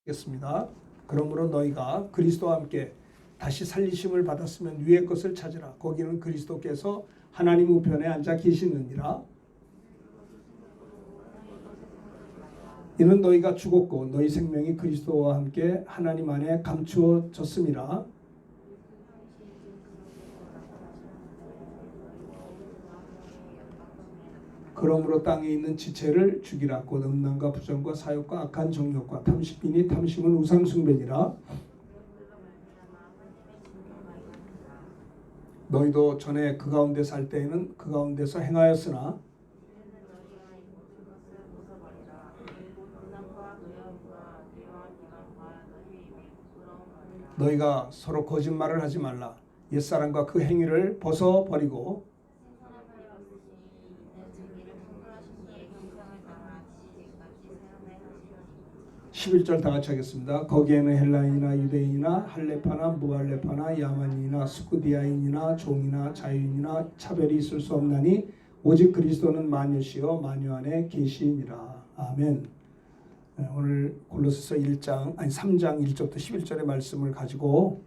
겠습니다. 그러므로 너희가 그리스도와 함께 다시 살리심을 받았으면 위의 것을 찾으라. 거기는 그리스도께서 하나님 우편에 앉아 계시느니라. 이는 너희가 죽었고 너희 생명이 그리스도와 함께 하나님 안에 감추어졌음이라. 그러므로 땅에 있는 지체를 죽이라. 곧 음란과 부정과 사욕과 악한 정욕과 탐심이니 탐심은 우상숭배니라. 너희도 전에 그 가운데 살 때에는 그 가운데서 행하였으나 너희가 서로 거짓말을 하지 말라. 옛사람과 그 행위를 벗어버리고 11절 다 같이 하겠습니다. 거기에는 헬라인이나 유대인이나 할레파나 무할레파나 야만인이나 스쿠디아인이나 종이나 자유인이나 차별이 있을 수 없나니 오직 그리스도는 만유시요 만유 안에 계시니라. 아멘. 오늘 골로새서 3장 1절부터 11절의 말씀을 가지고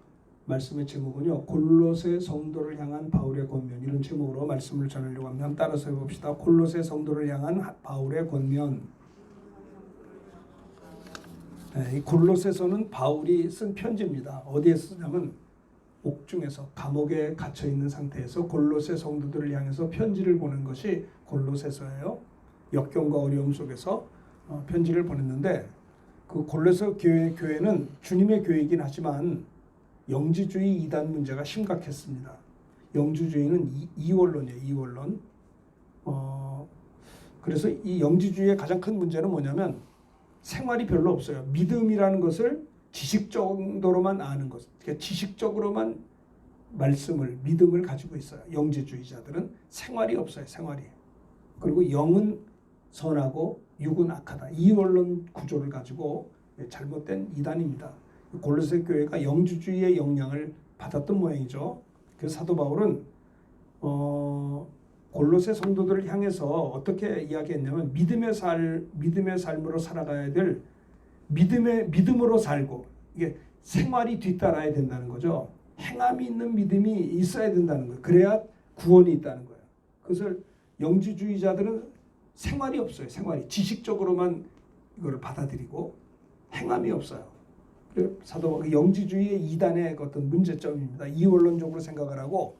말씀의 제목은요, 골로새 성도를 향한 바울의 권면, 이런 제목으로 말씀을 전하려고 합니다. 한번 따라서 해봅시다. 골로새 성도를 향한 바울의 권면. 이 골로새서는 바울이 쓴 편지입니다. 어디에 쓰냐면 옥중에서 감옥에 갇혀 있는 상태에서 골로새 성도들을 향해서 편지를 보낸 것이 골로새서예요. 역경과 어려움 속에서 편지를 보냈는데, 그 골로새 교회는 주님의 교회이긴 하지만 영지주의 이단 문제가 심각했습니다. 영지주의는 이원론이에요. 이원론. 그래서 이 영지주의의 가장 큰 문제는 뭐냐면 생활이 별로 없어요. 믿음이라는 것을 지식 정도로만 아는 것. 그러니까 지식적으로만 믿음을 가지고 있어요. 영지주의자들은 생활이 없어요. 생활이. 그리고 영은 선하고 육은 악하다. 이원론 구조를 가지고 잘못된 이단입니다. 골로새 교회가 영지주의의 영향을 받았던 모양이죠. 그래서 사도 바울은 골로새 성도들을 향해서 어떻게 이야기했냐면 믿음의 삶으로 살아가야 될 믿음으로 살고, 이게 생활이 뒤따라야 된다는 거죠. 행함이 있는 믿음이 있어야 된다는 거예요. 그래야 구원이 있다는 거예요. 그것을 영지주의자들은 생활이 없어요. 생활이 지식적으로만 이걸 받아들이고 행함이 없어요. 사도 영지주의의 이단의 어떤 문제점입니다. 이원론적으로 생각을 하고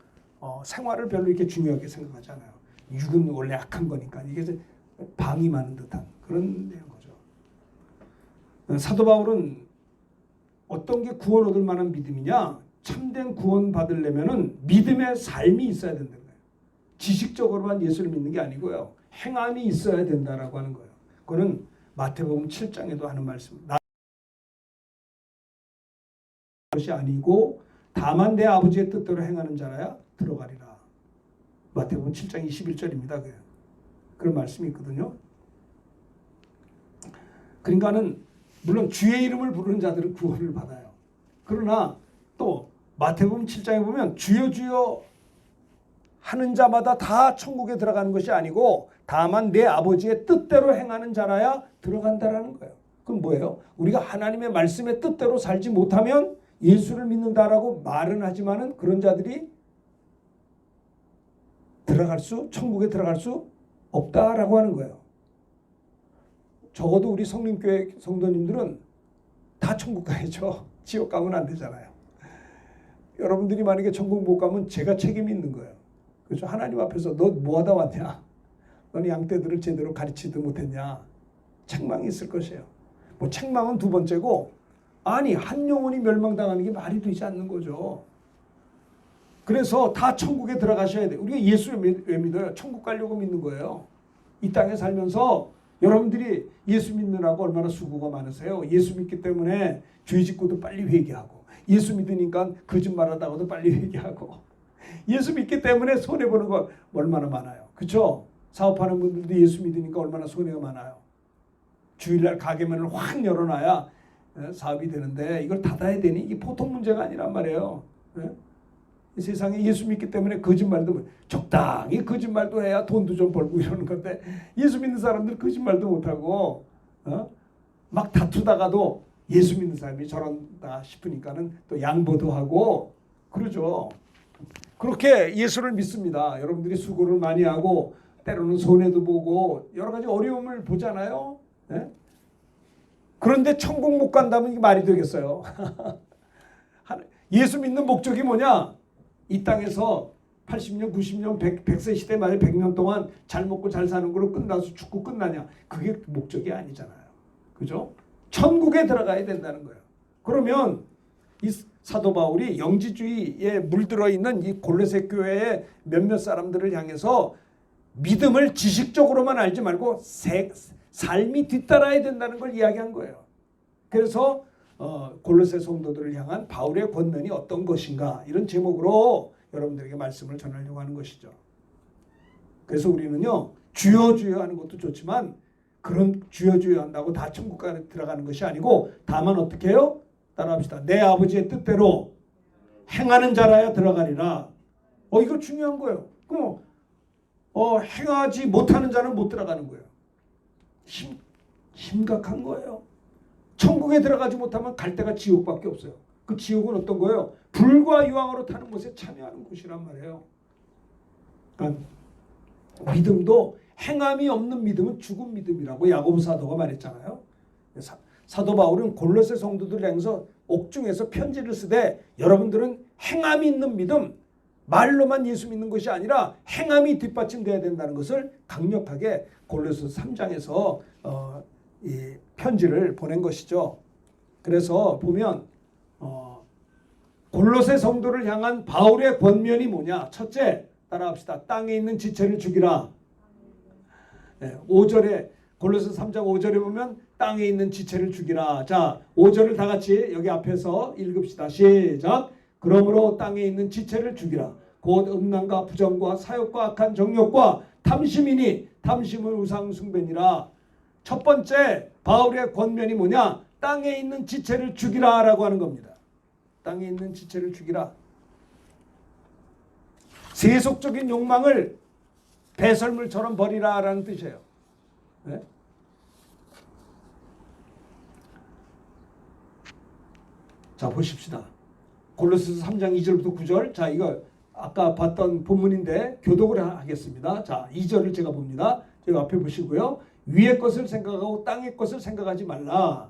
생활을 별로 이렇게 중요하게 생각하지 않아요. 육은 원래 악한 거니까 이게 방임하는 듯한 그런 내용 거죠. 사도 바울은 어떤 게 구원 얻을 만한 믿음이냐? 참된 구원 받으려면은 믿음의 삶이 있어야 된다는 거예요. 지식적으로만 예수를 믿는 게 아니고요. 행함이 있어야 된다라고 하는 거예요. 그거는 마태복음 7장에도 하는 말씀. 것이 아니고 다만 내 아버지의 뜻대로 행하는 자라야 들어가리라. 마태복음 7장 21절입니다. 그런 말씀이 있거든요. 그러니까는 물론 주의 이름을 부르는 자들은 구원을 받아요. 그러나 또 마태복음 7장에 보면 주여 주여 하는 자마다 다 천국에 들어가는 것이 아니고 다만 내 아버지의 뜻대로 행하는 자라야 들어간다라는 거예요. 그럼 뭐예요? 우리가 하나님의 말씀의 뜻대로 살지 못하면 예수를 믿는다라고 말은 하지만은 그런 자들이 천국에 들어갈 수 없다라고 하는 거예요. 적어도 우리 성림교회 성도님들은 다 천국 가야죠. 지옥 가면 안 되잖아요. 여러분들이 만약에 천국 못 가면 제가 책임이 있는 거예요. 그래서 하나님 앞에서 너 뭐하다 왔냐? 너는 양떼들을 제대로 가르치지도 못했냐? 책망이 있을 것이에요. 뭐 책망은 두 번째고, 아니 한 영혼이 멸망당하는 게 말이 되지 않는 거죠. 그래서 다 천국에 들어가셔야 돼요. 우리가 예수를 왜 믿어요? 천국 가려고 믿는 거예요. 이 땅에 살면서 여러분들이 예수 믿느라고 얼마나 수고가 많으세요. 예수 믿기 때문에 죄 짓고도 빨리 회개하고, 예수 믿으니까 거짓말하다가도 빨리 회개하고, 예수 믿기 때문에 손해보는 거 얼마나 많아요. 그렇죠? 사업하는 분들도 예수 믿으니까 얼마나 손해가 많아요. 주일날 가게문을 확 열어놔야 사업이 되는데 이걸 닫아야 되니 이게 보통 문제가 아니란 말이에요. 이 세상에 예수 믿기 때문에 거짓말도 적당히 거짓말도 해야 돈도 좀 벌고 이러는 건데, 예수 믿는 사람들 거짓말도 못하고 막 다투다가도 예수 믿는 사람이 저런다 싶으니까는 또 양보도 하고 그러죠. 그렇게 예수를 믿습니다. 여러분들이 수고를 많이 하고 때로는 손해도 보고 여러 가지 어려움을 보잖아요. 네? 그런데 천국 못 간다면 이게 말이 되겠어요. 예수 믿는 목적이 뭐냐? 이 땅에서 80년, 90년, 100세 시대 말에 100년 동안 잘 먹고 잘 사는 걸로 끝나서 죽고 끝나냐? 그게 목적이 아니잖아요. 그죠? 천국에 들어가야 된다는 거예요. 그러면 이 사도 바울이 영지주의에 물들어 있는 이 골로새 교회의 몇몇 사람들을 향해서 믿음을 지식적으로만 알지 말고 삶이 뒤따라야 된다는 걸 이야기한 거예요. 그래서 골로새 성도들을 향한 바울의 권면이 어떤 것인가 이런 제목으로 여러분들에게 말씀을 전하려고 하는 것이죠. 그래서 우리는요 주여 주여 하는 것도 좋지만 그런 주여 주여 한다고 다 천국에 들어가는 것이 아니고 다만 어떻게 해요? 따라합시다. 내 아버지의 뜻대로 행하는 자라야 들어가리라. 이거 중요한 거예요. 그럼 행하지 못하는 자는 못 들어가는 거예요. 심각한 거예요. 천국에 들어가지 못하면 갈 데가 지옥밖에 없어요. 그 지옥은 어떤 거예요? 불과 유황으로 타는 곳에 참여하는 곳이란 말이에요. 그러니까 믿음도 행함이 없는 믿음은 죽은 믿음이라고 야고보 사도가 말했잖아요. 사도 바울은 골로새 성도들 향해서 옥중에서 편지를 쓰되 여러분들은 행함이 있는 믿음, 말로만 예수 믿는 것이 아니라 행함이 뒷받침돼야 된다는 것을 강력하게 골로새 3장에서 이 편지를 보낸 것이죠. 그래서 보면 골로새 성도를 향한 바울의 권면이 뭐냐? 첫째, 따라합시다. 땅에 있는 지체를 죽이라. 5절에 골로새 3장 5절에 보면 땅에 있는 지체를 죽이라. 자, 5절을 다 같이 여기 앞에서 읽읍시다. 시작. 그러므로 땅에 있는 지체를 죽이라. 곧 음란과 부정과 사욕과 악한 정욕과 탐심이니 탐심은 우상 숭배니라. 첫 번째 바울의 권면이 뭐냐? 땅에 있는 지체를 죽이라 라고 하는 겁니다. 땅에 있는 지체를 죽이라. 세속적인 욕망을 배설물처럼 버리라 라는 뜻이에요. 네? 자, 보십시다. 골로새서 3장 2절부터 9절. 자, 이거 아까 봤던 본문인데 교독을 하겠습니다. 자, 2절을 제가 봅니다. 제가 앞에 보시고요. 위의 것을 생각하고 땅의 것을 생각하지 말라.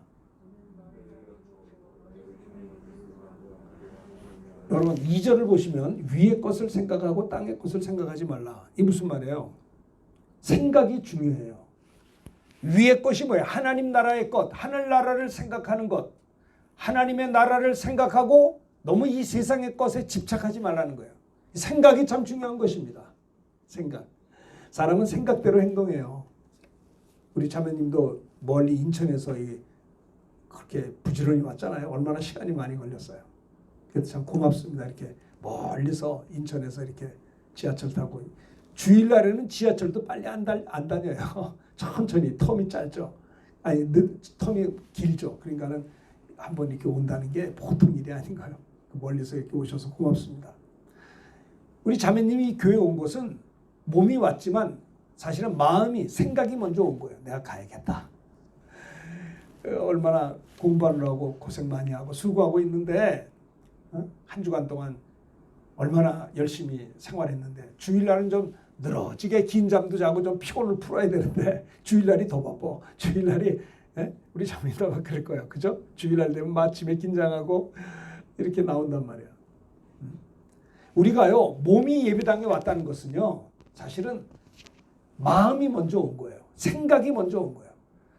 여러분 2절을 보시면 위의 것을 생각하고 땅의 것을 생각하지 말라. 이 무슨 말이에요? 생각이 중요해요. 위의 것이 뭐예요? 하나님 나라의 것, 하늘나라를 생각하는 것. 하나님의 나라를 생각하고 너무 이 세상의 것에 집착하지 말라는 거예요. 생각이 참 중요한 것입니다. 생각. 사람은 생각대로 행동해요. 우리 자매님도 멀리 인천에서 그렇게 부지런히 왔잖아요. 얼마나 시간이 많이 걸렸어요. 그래서 참 고맙습니다. 이렇게 멀리서 인천에서 이렇게 지하철 타고 주일날에는 지하철도 빨리 안 다녀요. 천천히 텀이 짧죠. 아니 텀이 길죠. 그러니까는 한번 이렇게 온다는 게 보통 일이 아닌 거예요. 멀리서 이렇게 오셔서 고맙습니다. 우리 자매님이 교회 온 것은 몸이 왔지만 사실은 마음이 생각이 먼저 온 거예요. 내가 가야겠다. 얼마나 공부를 하고 고생 많이 하고 수고하고 있는데 한 주간 동안 얼마나 열심히 생활했는데 주일날은 좀 늘어지게 긴 잠도 자고 좀 피곤을 풀어야 되는데 주일날이 더 바빠. 주일날이 우리 자매님도 그럴 거예요. 그죠? 주일날 되면 마침에 긴장하고 이렇게 나온단 말이에요. 우리가요 몸이 예배당에 왔다는 것은요 사실은 마음이 먼저 온 거예요. 생각이 먼저 온 거예요.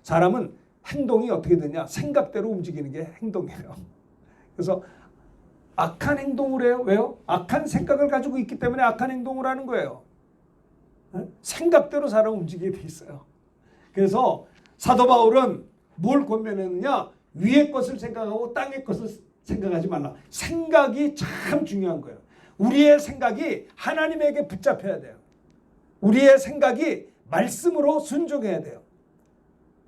사람은 행동이 어떻게 되냐? 생각대로 움직이는 게 행동이에요. 그래서 악한 행동을 해요. 왜요? 악한 생각을 가지고 있기 때문에 악한 행동을 하는 거예요. 생각대로 사람 움직이게 돼 있어요. 그래서 사도 바울은 뭘 권면했느냐? 위의 것을 생각하고 땅의 것을 생각하지 말라. 생각이 참 중요한 거예요. 우리의 생각이 하나님에게 붙잡혀야 돼요. 우리의 생각이 말씀으로 순종해야 돼요.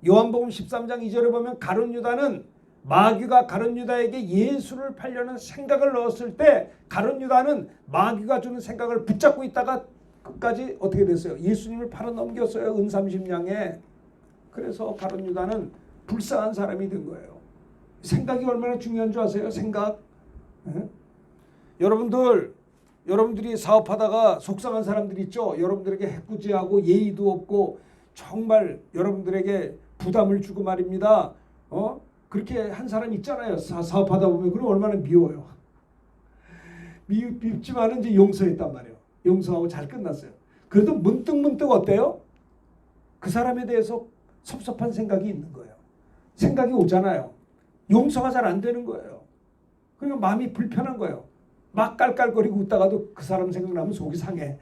요한복음 13장 2절에 보면 가룟 유다는 마귀가 가룟 유다에게 예수를 팔려는 생각을 넣었을 때 가룟 유다는 마귀가 주는 생각을 붙잡고 있다가 끝까지 어떻게 됐어요? 예수님을 팔아 넘겼어요. 은 30냥에. 그래서 가룟 유다는 불쌍한 사람이 된 거예요. 생각이 얼마나 중요한 줄 아세요? 생각. 예? 여러분들이 사업하다가 속상한 사람들 있죠? 여러분들에게 해꾸지하고 예의도 없고 정말 여러분들에게 부담을 주고 말입니다. 그렇게 한 사람 있잖아요. 사업하다 보면 그럼 얼마나 미워요. 밉지만은 이제 용서했단 말이에요. 용서하고 잘 끝났어요. 그래도 문득 어때요? 그 사람에 대해서 섭섭한 생각이 있는 거예요. 생각이 오잖아요. 용서가 잘 안 되는 거예요. 그러니까 마음이 불편한 거예요. 막 깔깔거리고 웃다가도 그 사람 생각나면 속이 상해.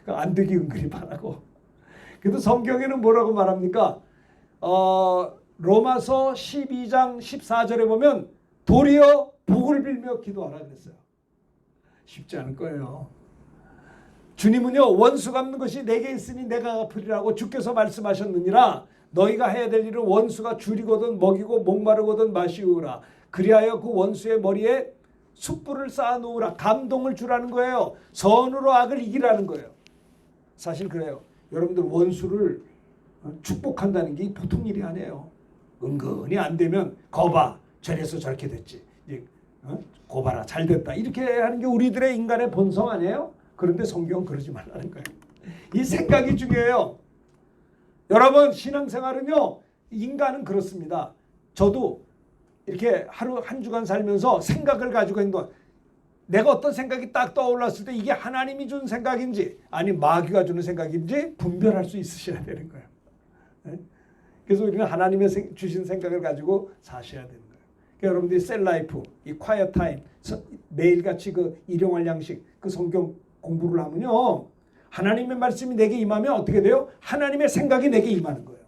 안 되기 은근히 바라고. 그래도 성경에는 뭐라고 말합니까? 로마서 12장 14절에 보면 도리어 복을 빌며 기도하라 그랬어요. 쉽지 않을 거예요. 주님은요, 원수 갚는 것이 내게 있으니 내가 갚으리라고 주께서 말씀하셨느니라. 너희가 해야 될 일은 원수가 줄이거든 먹이고 목마르거든 마시우라. 그리하여 그 원수의 머리에 숯불을 쌓아놓으라. 감동을 주라는 거예요. 선으로 악을 이기라는 거예요. 사실 그래요. 여러분들 원수를 축복한다는 게 보통 일이 아니에요. 은근히 안 되면 거봐 저래서 저렇게 됐지. 고봐라 잘 됐다. 이렇게 하는 게 우리들의 인간의 본성 아니에요? 그런데 성경은 그러지 말라는 거예요. 이 생각이 중요해요. 여러분 신앙생활은요. 인간은 그렇습니다. 저도 이렇게 하루 한 주간 살면서 생각을 가지고 행동. 내가 어떤 생각이 딱 떠올랐을 때 이게 하나님이 준 생각인지 아니 마귀가 주는 생각인지 분별할 수 있으셔야 되는 거예요. 네? 그래서 우리는 하나님의 주신 생각을 가지고 사셔야 되는 거예요. 그러니까 여러분들이 셀라이프, 이 콰이어 타임, 매일같이 그 일용할 양식, 그 성경 공부를 하면요. 하나님의 말씀이 내게 임하면 어떻게 돼요? 하나님의 생각이 내게 임하는 거예요.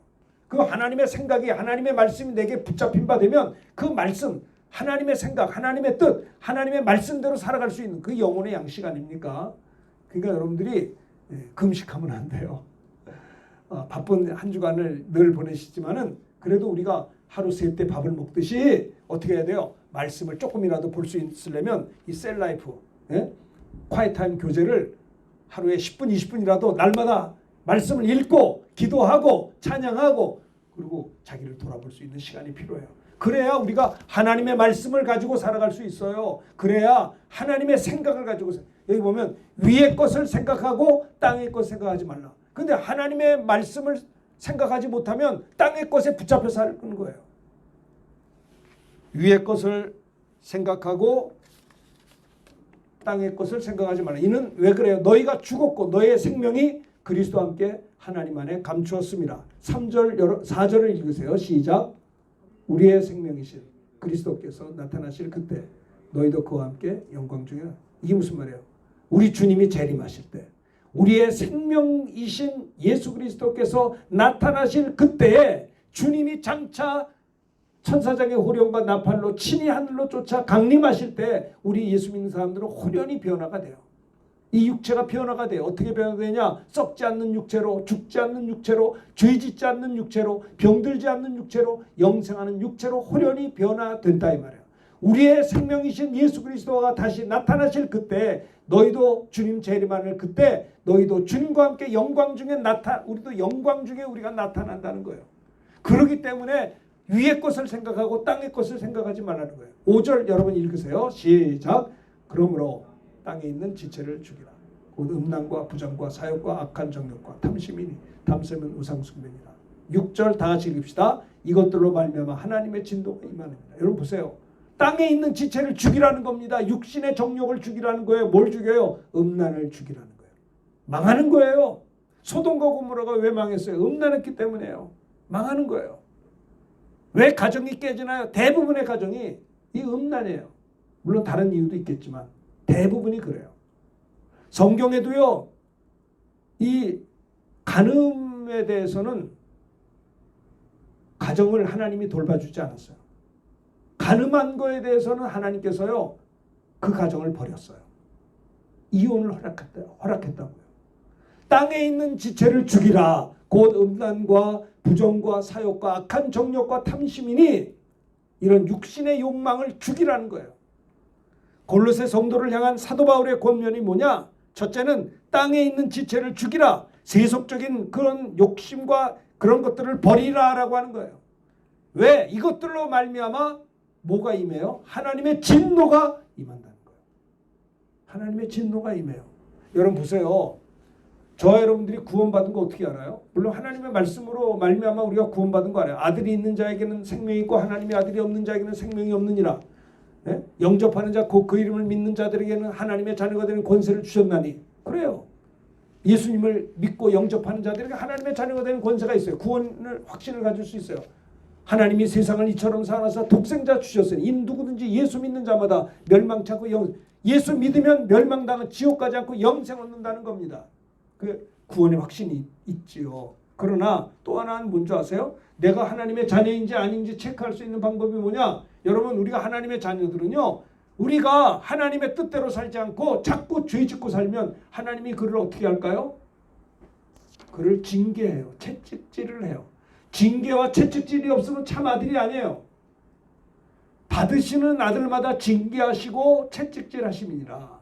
그 하나님의 생각이 하나님의 말씀이 내게 붙잡힌 바 되면 그 말씀, 하나님의 생각, 하나님의 뜻, 하나님의 말씀대로 살아갈 수 있는 그 영혼의 양식 아닙니까? 그러니까 여러분들이 금식하면 안 돼요. 바쁜 한 주간을 늘 보내시지만은 그래도 우리가 하루 세 때 밥을 먹듯이 어떻게 해야 돼요? 말씀을 조금이라도 볼 수 있으려면 이 셀라이프, 콰이타임 교제를 하루에 10분, 20분이라도 날마다 말씀을 읽고 기도하고 찬양하고 그리고 자기를 돌아볼 수 있는 시간이 필요해요. 그래야 우리가 하나님의 말씀을 가지고 살아갈 수 있어요. 그래야 하나님의 생각을 가지고 여기 보면 위의 것을 생각하고 땅의 것을 생각하지 말라. 근데 하나님의 말씀을 생각하지 못하면 땅의 것에 붙잡혀 사는 거예요. 위의 것을 생각하고 땅의 것을 생각하지 말라. 이는 왜 그래요? 너희가 죽었고 너희의 생명이 그리스도와 함께 하나님 안에 감추었습니다. 3절, 4절을 읽으세요. 시작. 우리의 생명이신 그리스도께서 나타나실 그때 너희도 그와 함께 영광 중에. 이게 무슨 말이에요? 우리 주님이 재림하실 때 우리의 생명이신 예수 그리스도께서 나타나실 그때에 주님이 장차 천사장의 호령과 나팔로 친히 하늘로 쫓아 강림하실 때 우리 예수 믿는 사람들은 호련히 변화가 돼요. 이 육체가 변화가 돼요. 어떻게 변화되냐? 썩지 않는 육체로, 죽지 않는 육체로, 죄짓지 않는 육체로, 병들지 않는 육체로, 영생하는 육체로 호련히 변화된다 이 말이에요. 우리의 생명이신 예수 그리스도가 다시 나타나실 그때 너희도 주님 재림하는 그때 너희도 주님과 함께 영광 중에 우리도 영광 중에 우리가 나타난다는 거예요. 그렇기 때문에 위의 것을 생각하고 땅의 것을 생각하지 말라는 거예요. 5절 여러분 읽으세요. 시작. 그러므로 땅에 있는 지체를 죽이라. 곧 음란과 부정과 사욕과 악한 정욕과 탐심이니 탐심은 우상숭배니라. 6절 다 같이 읽읍시다. 이것들로 말미암아 하나님의 진노가 임하느니라. 여러분 보세요. 땅에 있는 지체를 죽이라는 겁니다. 육신의 정욕을 죽이라는 거예요. 뭘 죽여요? 음란을 죽이라는 거예요. 망하는 거예요. 소돔과 고모라가 왜 망했어요? 음란했기 때문에요. 망하는 거예요. 왜 가정이 깨지나요? 대부분의 가정이 이 음란이에요. 물론 다른 이유도 있겠지만 대부분이 그래요. 성경에도요. 이 간음에 대해서는 가정을 하나님이 돌봐주지 않았어요. 간음한 거에 대해서는 하나님께서요. 그 가정을 버렸어요. 이혼을 허락했다고요. 땅에 있는 지체를 죽이라. 곧 음란과 부정과 사욕과 악한 정욕과 탐심이니 이런 육신의 욕망을 죽이라는 거예요. 골로새 성도를 향한 사도 바울의 권면이 뭐냐? 첫째는 땅에 있는 지체를 죽이라. 세속적인 그런 욕심과 그런 것들을 버리라라고 하는 거예요. 왜? 이것들로 말미암아 뭐가 임해요? 하나님의 진노가 임한다는 거예요. 하나님의 진노가 임해요. 여러분 보세요. 저와 여러분들이 구원받은 거 어떻게 알아요? 물론 하나님의 말씀으로 말미암아 우리가 구원받은 거 알아요. 아들이 있는 자에게는 생명이 있고 하나님의 아들이 없는 자에게는 생명이 없느니라. 예? 영접하는 자 곧 그 이름을 믿는 자들에게는 하나님의 자녀가 되는 권세를 주셨나니. 그래요. 예수님을 믿고 영접하는 자들에게 하나님의 자녀가 되는 권세가 있어요. 구원을 확신을 가질 수 있어요. 하나님이 세상을 이처럼 사랑하사 독생자 주셨으니 이 누구든지 예수 믿는 자마다 멸망치 않고 예수 믿으면 멸망당한 지옥 가지 않고 영생 얻는다는 겁니다. 그 구원의 확신이 있지요. 그러나 또 하나는 뭔지 아세요? 내가 하나님의 자녀인지 아닌지 체크할 수 있는 방법이 뭐냐? 여러분 우리가 하나님의 자녀들은요. 우리가 하나님의 뜻대로 살지 않고 자꾸 죄 짓고 살면 하나님이 그를 어떻게 할까요? 그를 징계해요. 채찍질을 해요. 징계와 채찍질이 없으면 참 아들이 아니에요. 받으시는 아들마다 징계하시고 채찍질하심이니라.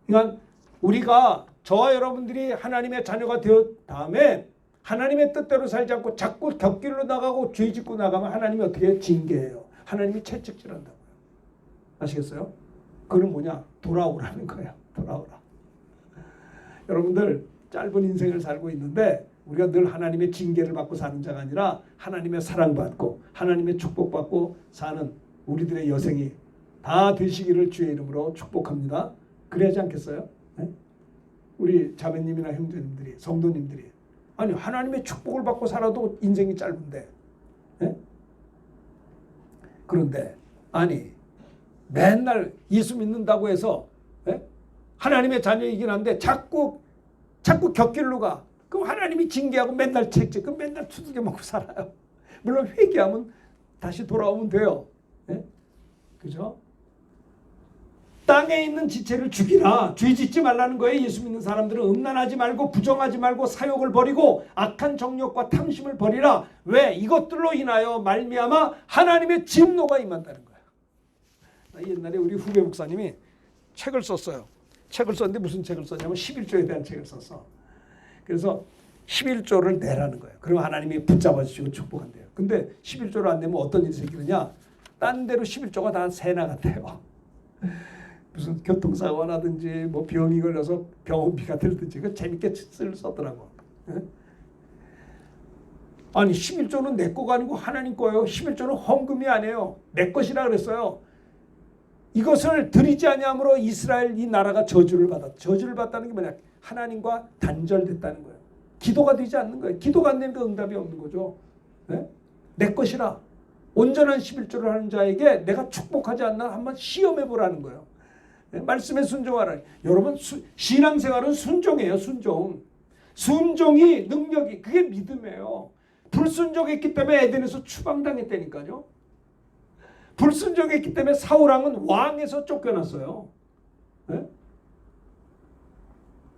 그러니까 우리가 저와 여러분들이 하나님의 자녀가 되었 다음에 하나님의 뜻대로 살지 않고 자꾸 곁길로 나가고 죄 짓고 나가면 하나님이 어떻게 징계해요. 하나님이 채찍질한다고요. 아시겠어요? 그건 뭐냐? 돌아오라는 거예요. 돌아오라. 여러분들 짧은 인생을 살고 있는데 우리가 늘 하나님의 징계를 받고 사는 자가 아니라 하나님의 사랑받고 하나님의 축복받고 사는 우리들의 여생이 다 되시기를 주의 이름으로 축복합니다. 그래야지 않겠어요? 네? 우리 자매님이나 형제님들이 성도님들이 아니 하나님의 축복을 받고 살아도 인생이 짧은데 네? 그런데 아니 맨날 예수 믿는다고 해서 네? 하나님의 자녀이긴 한데 자꾸 곁길로 가. 그럼 하나님이 징계하고 맨날 책찍 그럼 맨날 두들겨 먹고 살아요. 물론 회개하면 다시 돌아오면 돼요. 네? 그죠? 땅에 있는 지체를 죽이라. 죄 짓지 말라는 거예요. 예수 믿는 사람들은 음란하지 말고 부정하지 말고 사욕을 버리고 악한 정욕과 탐심을 버리라. 왜? 이것들로 인하여 말미암아 하나님의 진노가 임한다는 거예요. 옛날에 우리 후배 목사님이 책을 썼어요. 책을 썼는데 무슨 책을 썼냐면 11조에 대한 책을 썼어. 그래서 11조를 내라는 거예요. 그러면 하나님이 붙잡아 주시고 축복한대요. 근데 11조를 안 내면 어떤 일이 생기느냐? 딴 데로 11조가 다 새 나갔대요. 무슨 교통사고가 나든지 뭐 병이 걸려서 병원비가 들든지 그 재밌게 썼더라고. 아니 11조는 내 거가 아니고 하나님 거예요. 11조는 헌금이 아니에요. 내 것이라 그랬어요. 이것을 드리지 아니함으로 이스라엘 이 나라가 저주를 받았다. 저주를 받다는 게 뭐냐? 하나님과 단절됐다는 거예요. 기도가 되지 않는 거예요. 기도가 안 되니까 응답이 없는 거죠. 네? 내 것이라. 온전한 11조를 하는 자에게 내가 축복하지 않나 한번 시험해 보라는 거예요. 네? 말씀에 순종하라. 여러분 신앙생활은 순종이에요. 순종. 순종이 능력이 그게 믿음이에요. 불순종했기 때문에 에덴에서 추방당했다니까요. 불순종했기 때문에 사울왕은 왕에서 쫓겨났어요. 네?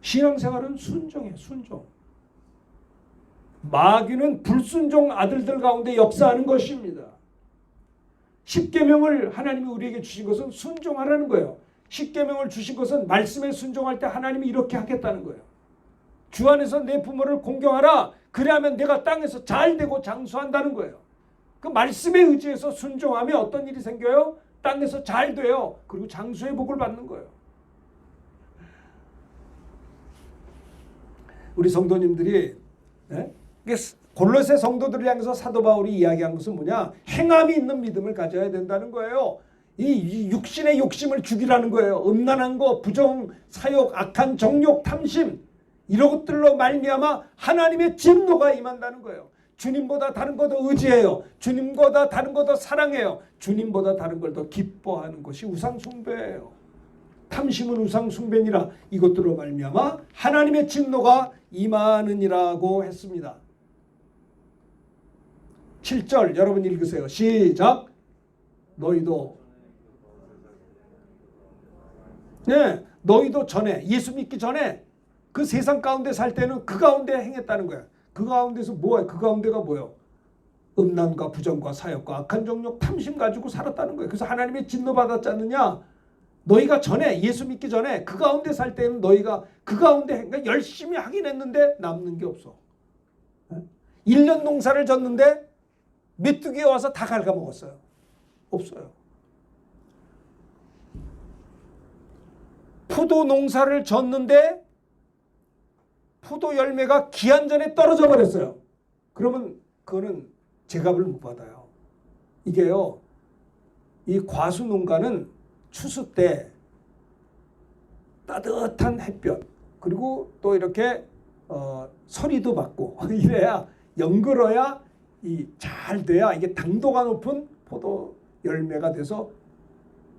신앙생활은 순종이에요. 순종. 마귀는 불순종 아들들 가운데 역사하는 것입니다. 십계명을 하나님이 우리에게 주신 것은 순종하라는 거예요. 십계명을 주신 것은 말씀에 순종할 때 하나님이 이렇게 하겠다는 거예요. 주 안에서 내 부모를 공경하라. 그래야만 내가 땅에서 잘되고 장수한다는 거예요. 그 말씀에 의지해서 순종하면 어떤 일이 생겨요? 땅에서 잘 돼요. 그리고 장수의 복을 받는 거예요. 우리 성도님들이 골로새 성도들을 향해서 사도 바울이 이야기한 것은 뭐냐? 행함이 있는 믿음을 가져야 된다는 거예요. 이 육신의 욕심을 죽이라는 거예요. 음란한 거, 부정, 사욕, 악한 정욕, 탐심 이런 것들로 말미암아 하나님의 진노가 임한다는 거예요. 주님보다 다른 거 더 의지해요. 주님보다 다른 거 더 사랑해요. 주님보다 다른 걸 더 기뻐하는 것이 우상숭배예요. 탐심은 우상숭배니라. 이것들로 말미암아 하나님의 진노가 임하느니라고 했습니다. 7절 여러분 읽으세요. 시작. 너희도 너희도 전에 예수 믿기 전에 그 세상 가운데 살 때는 그 가운데 행했다는 거야. 그 가운데서 뭐야? 그 가운데가 뭐예요? 음란과 부정과 사욕과 악한 정욕 탐심 가지고 살았다는 거예요. 그래서 하나님의 진노 받았지 않느냐? 너희가 전에 예수 믿기 전에 그 가운데 살 때는 너희가 그 가운데 그러니까 열심히 하긴 했는데 남는 게 없어. 1년 농사를 졌는데 메뚜기가 와서 다 갉아먹었어요. 없어요. 포도 농사를 졌는데 포도 열매가 기한 전에 떨어져 버렸어요. 그러면 그거는 제값을 못 받아요. 이게요, 이 과수 농가는 추수 때 따뜻한 햇볕, 그리고 또 이렇게 서리도 받고 이래야 연글어야 잘 돼야 이게 당도가 높은 포도 열매가 돼서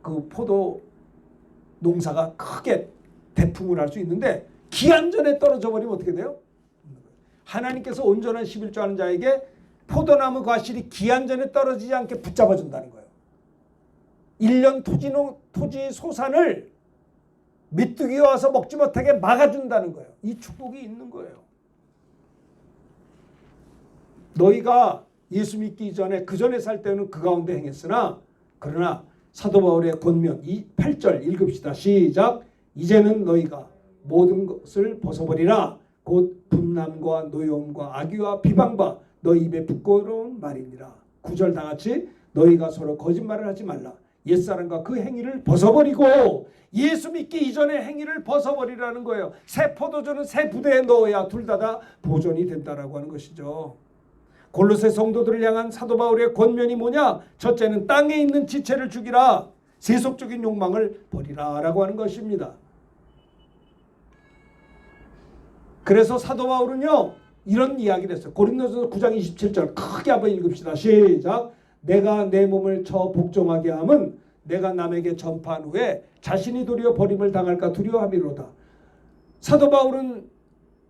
그 포도 농사가 크게 대풍을 할 수 있는데, 기한 전에 떨어져 버리면 어떻게 돼요? 하나님께서 온전한 11조 하는 자에게 포도나무 과실이 기한 전에 떨어지지 않게 붙잡아 준다는 거예요. 1년 토지 소산을 메뚜기가 와서 먹지 못하게 막아준다는 거예요. 이 축복이 있는 거예요. 너희가 예수 믿기 전에, 그 전에 살 때는 그 가운데 행했으나, 그러나 사도 바울의 권면 8절 읽읍시다. 시작. 이제는 너희가 모든 것을 벗어버리라. 곧 분남과 노여움과 악의와 비방과 너희 입에 부끄러운 말이니라. 9절 다같이 너희가 서로 거짓말을 하지 말라. 옛사람과 그 행위를 벗어버리고, 예수 믿기 이전의 행위를 벗어버리라는 거예요. 새 포도주는 새 부대에 넣어야 둘 다 보존이 된다라고 하는 것이죠. 골로새 성도들을 향한 사도 바울의 권면이 뭐냐? 첫째는 땅에 있는 지체를 죽이라. 세속적인 욕망을 버리라 라고 하는 것입니다. 그래서 사도 바울은요, 이런 이야기를 했어요. 고린도전서 9장 27절 크게 한번 읽읍시다. 시작. 내가 내 몸을 쳐 복종하게 함은 내가 남에게 전파한 후에 자신이 도리어 버림을 당할까 두려워함이로다. 사도 바울은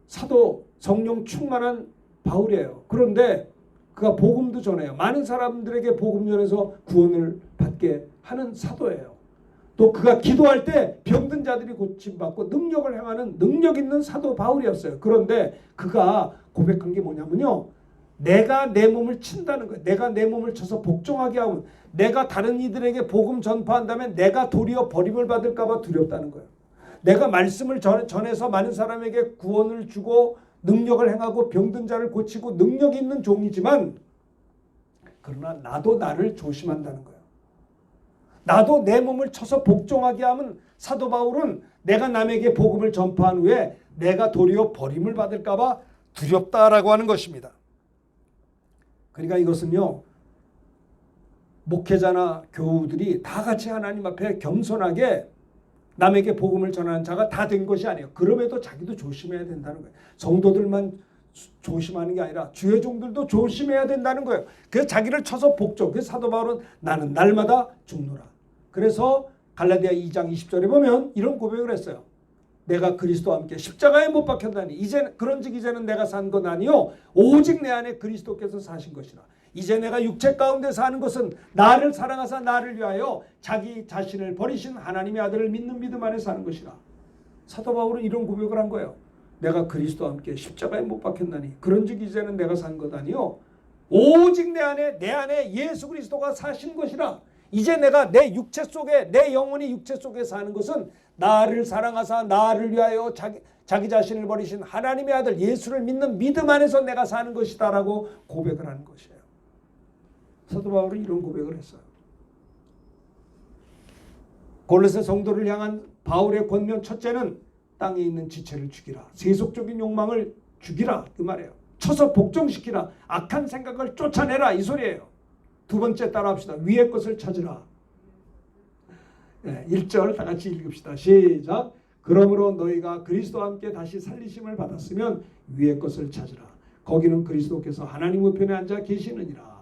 사도 성령 충만한 바울이에요. 그런데 그가 복음도 전해요. 많은 사람들에게 복음 전해서 구원을 받게 하는 사도예요. 또 그가 기도할 때 병든 자들이 고침받고 능력을 행하는 능력 있는 사도 바울이었어요. 그런데 그가 고백한 게 뭐냐면요, 내가 내 몸을 친다는 거예요. 내가 내 몸을 쳐서 복종하게 하면, 내가 다른 이들에게 복음 전파한다면 내가 도리어 버림을 받을까 봐 두렵다는 거예요. 내가 말씀을 전해서 많은 사람에게 구원을 주고 능력을 행하고 병든 자를 고치고 능력 있는 종이지만, 그러나 나도 나를 조심한다는 거예요. 나도 내 몸을 쳐서 복종하게 하면 사도 바울은 내가 남에게 복음을 전파한 후에 내가 도리어 버림을 받을까 봐 두렵다라고 하는 것입니다. 그러니까 이것은요, 목회자나 교우들이 다 같이 하나님 앞에 겸손하게 남에게 복음을 전하는 자가 다 된 것이 아니에요. 그럼에도 자기도 조심해야 된다는 거예요. 성도들만 조심하는 게 아니라 주의 종들도 조심해야 된다는 거예요. 그래서 자기를 쳐서 복종. 그래서 사도 바울은 나는 날마다 죽노라. 그래서 갈라디아 2장 20절에 보면 이런 고백을 했어요. 내가 그리스도와 함께 십자가에 못 박혔다니 그런즉 이제는 내가 산 것 아니요 오직 내 안에 그리스도께서 사신 것이라. 이제 내가 육체 가운데 사는 것은 나를 사랑하사 나를 위하여 자기 자신을 버리신 하나님의 아들을 믿는 믿음 안에 사는 것이라. 사도 바울은 이런 고백을 한 거예요. 내가 그리스도와 함께 십자가에 못 박혔나니 그런즉 이제는 내가 산 것 아니요 오직 내 안에 예수 그리스도가 사신 것이라. 이제 내가 내 육체 속에, 내 영혼이 육체 속에 사는 것은 나를 사랑하사 나를 위하여 자기 자신을 버리신 하나님의 아들 예수를 믿는 믿음 안에서 내가 사는 것이다 라고 고백을 하는 것이에요. 사도 바울은 이런 고백을 했어요. 골로새 성도를 향한 바울의 권면 첫째는 땅에 있는 지체를 죽이라. 세속적인 욕망을 죽이라 그 말이에요. 쳐서 복종시키라. 악한 생각을 쫓아내라 이 소리예요. 두 번째 따라합시다. 위의 것을 찾으라. 1절 다 같이 읽읍시다. 시작. 그러므로 너희가 그리스도와 함께 다시 살리심을 받았으면 위의 것을 찾으라. 거기는 그리스도께서 하나님 우편에 앉아 계시느니라.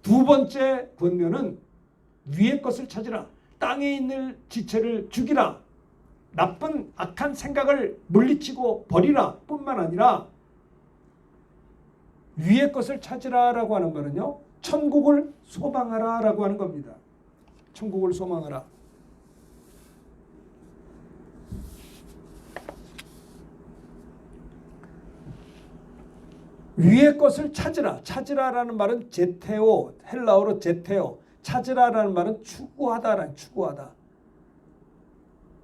두 번째 권면은 위의 것을 찾으라. 땅에 있는 지체를 죽이라. 나쁜 악한 생각을 물리치고 버리라 뿐만 아니라 위의 것을 찾으라라고 하는 말은요, 천국을 소망하라 라고 하는 겁니다. 천국을 소망하라. 위의 것을 찾으라. 찾으라라는 말은 제테오, 헬라어로 제테오. 찾으라라는 말은 추구하다라는 추구하다.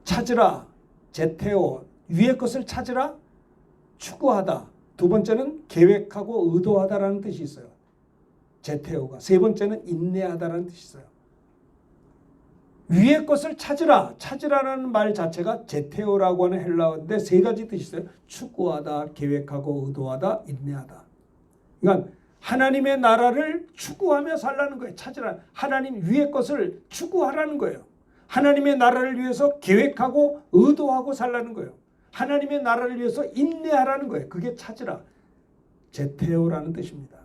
찾으라, 제테오. 위의 것을 찾으라, 추구하다. 두 번째는 계획하고 의도하다라는 뜻이 있어요. 제테오가. 세 번째는 인내하다라는 뜻이 있어요. 위의 것을 찾으라. 찾으라는 말 자체가 제테오라고 하는 헬라어인데 세 가지 뜻이 있어요. 추구하다, 계획하고, 의도하다, 인내하다. 그러니까 하나님의 나라를 추구하며 살라는 거예요. 찾으라. 하나님 위의 것을 추구하라는 거예요. 하나님의 나라를 위해서 계획하고 의도하고 살라는 거예요. 하나님의 나라를 위해서 인내하라는 거예요. 그게 찾으라. 제테오라는 뜻입니다.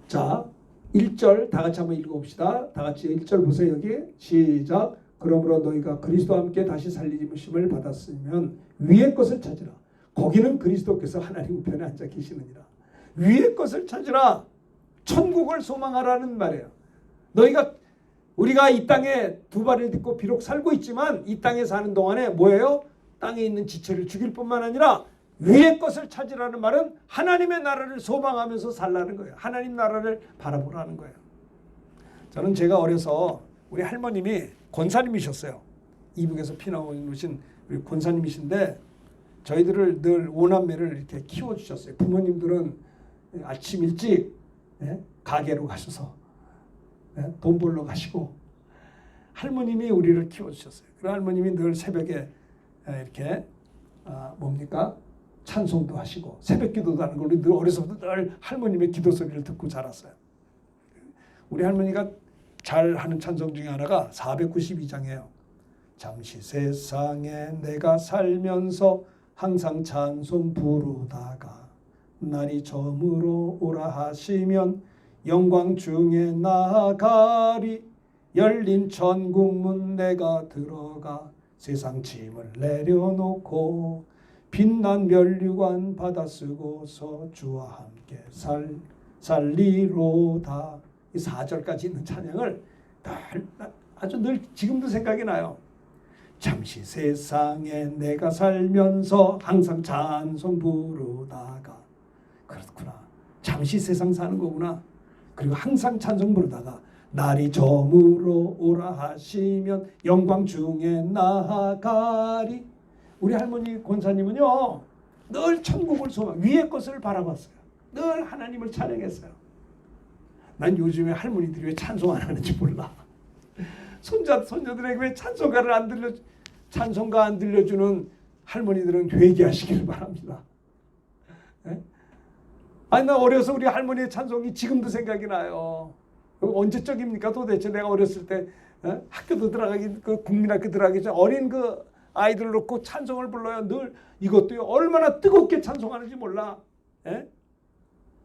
자, 1절 다 같이 한번 읽어봅시다. 다 같이 1절 보세요. 여기 시작. 그러므로 너희가 그리스도와 함께 다시 살리심을 받았으면 위의 것을 찾으라. 거기는 그리스도께서 하나님 우편에 앉아 계시느니라. 위의 것을 찾으라. 천국을 소망하라는 말이에요. 우리가 이 땅에 두 발을 딛고 비록 살고 있지만 이 땅에 사는 동안에 뭐예요? 땅에 있는 지체를 죽일 뿐만 아니라 위의 것을 찾으라는 말은 하나님의 나라를 소망하면서 살라는 거예요. 하나님 나라를 바라보라는 거예요. 저는 제가 어려서 우리 할머님이 권사님이셨어요. 이북에서 피난온 오신 우리 권사님이신데 저희들을 늘 5남매를 이렇게 키워주셨어요. 부모님들은 아침 일찍 가게로 가셔서 돈 벌러 가시고 할머님이 우리를 키워주셨어요. 그 할머님이 늘 새벽에 이렇게 찬송도 하시고 새벽기도도 하는 걸 늘 어려서부터 늘 할머님의 기도 소리를 듣고 자랐어요. 우리 할머니가 잘 하는 찬송 중에 하나가 492장이에요. 잠시 세상에 내가 살면서 항상 찬송 부르다가 날이 저물어 오라 하시면 영광 중에 나아가리. 열린 천국문 내가 들어가 세상 짐을 내려놓고 빛난 면류관 받아 쓰고서 주와 함께 살리로다. 이 4절까지 있는 찬양을 아주 늘 지금도 생각이 나요. 잠시 세상에 내가 살면서 항상 찬송 부르다가. 그렇구나. 잠시 세상 사는 거구나. 그리고 항상 찬송 부르다가 날이 저물어 오라 하시면 영광 중에 나아가리. 우리 할머니 권사님은요 늘 천국을 소망, 위의 것을 바라봤어요. 늘 하나님을 찬양했어요. 난 요즘에 할머니들이 왜 찬송 안 하는지 몰라. 손녀들에게 왜 찬송가 안 들려주는 할머니들은 회개하시기를 바랍니다. 아니 나 어려서 우리 할머니의 찬송이 지금도 생각이 나요. 언제적입니까 도대체? 내가 어렸을 때 학교도 들어가기 국민학교 들어가기 전 어린 아이들 놓고 찬송을 불러요. 늘 이것도요 얼마나 뜨겁게 찬송하는지 몰라.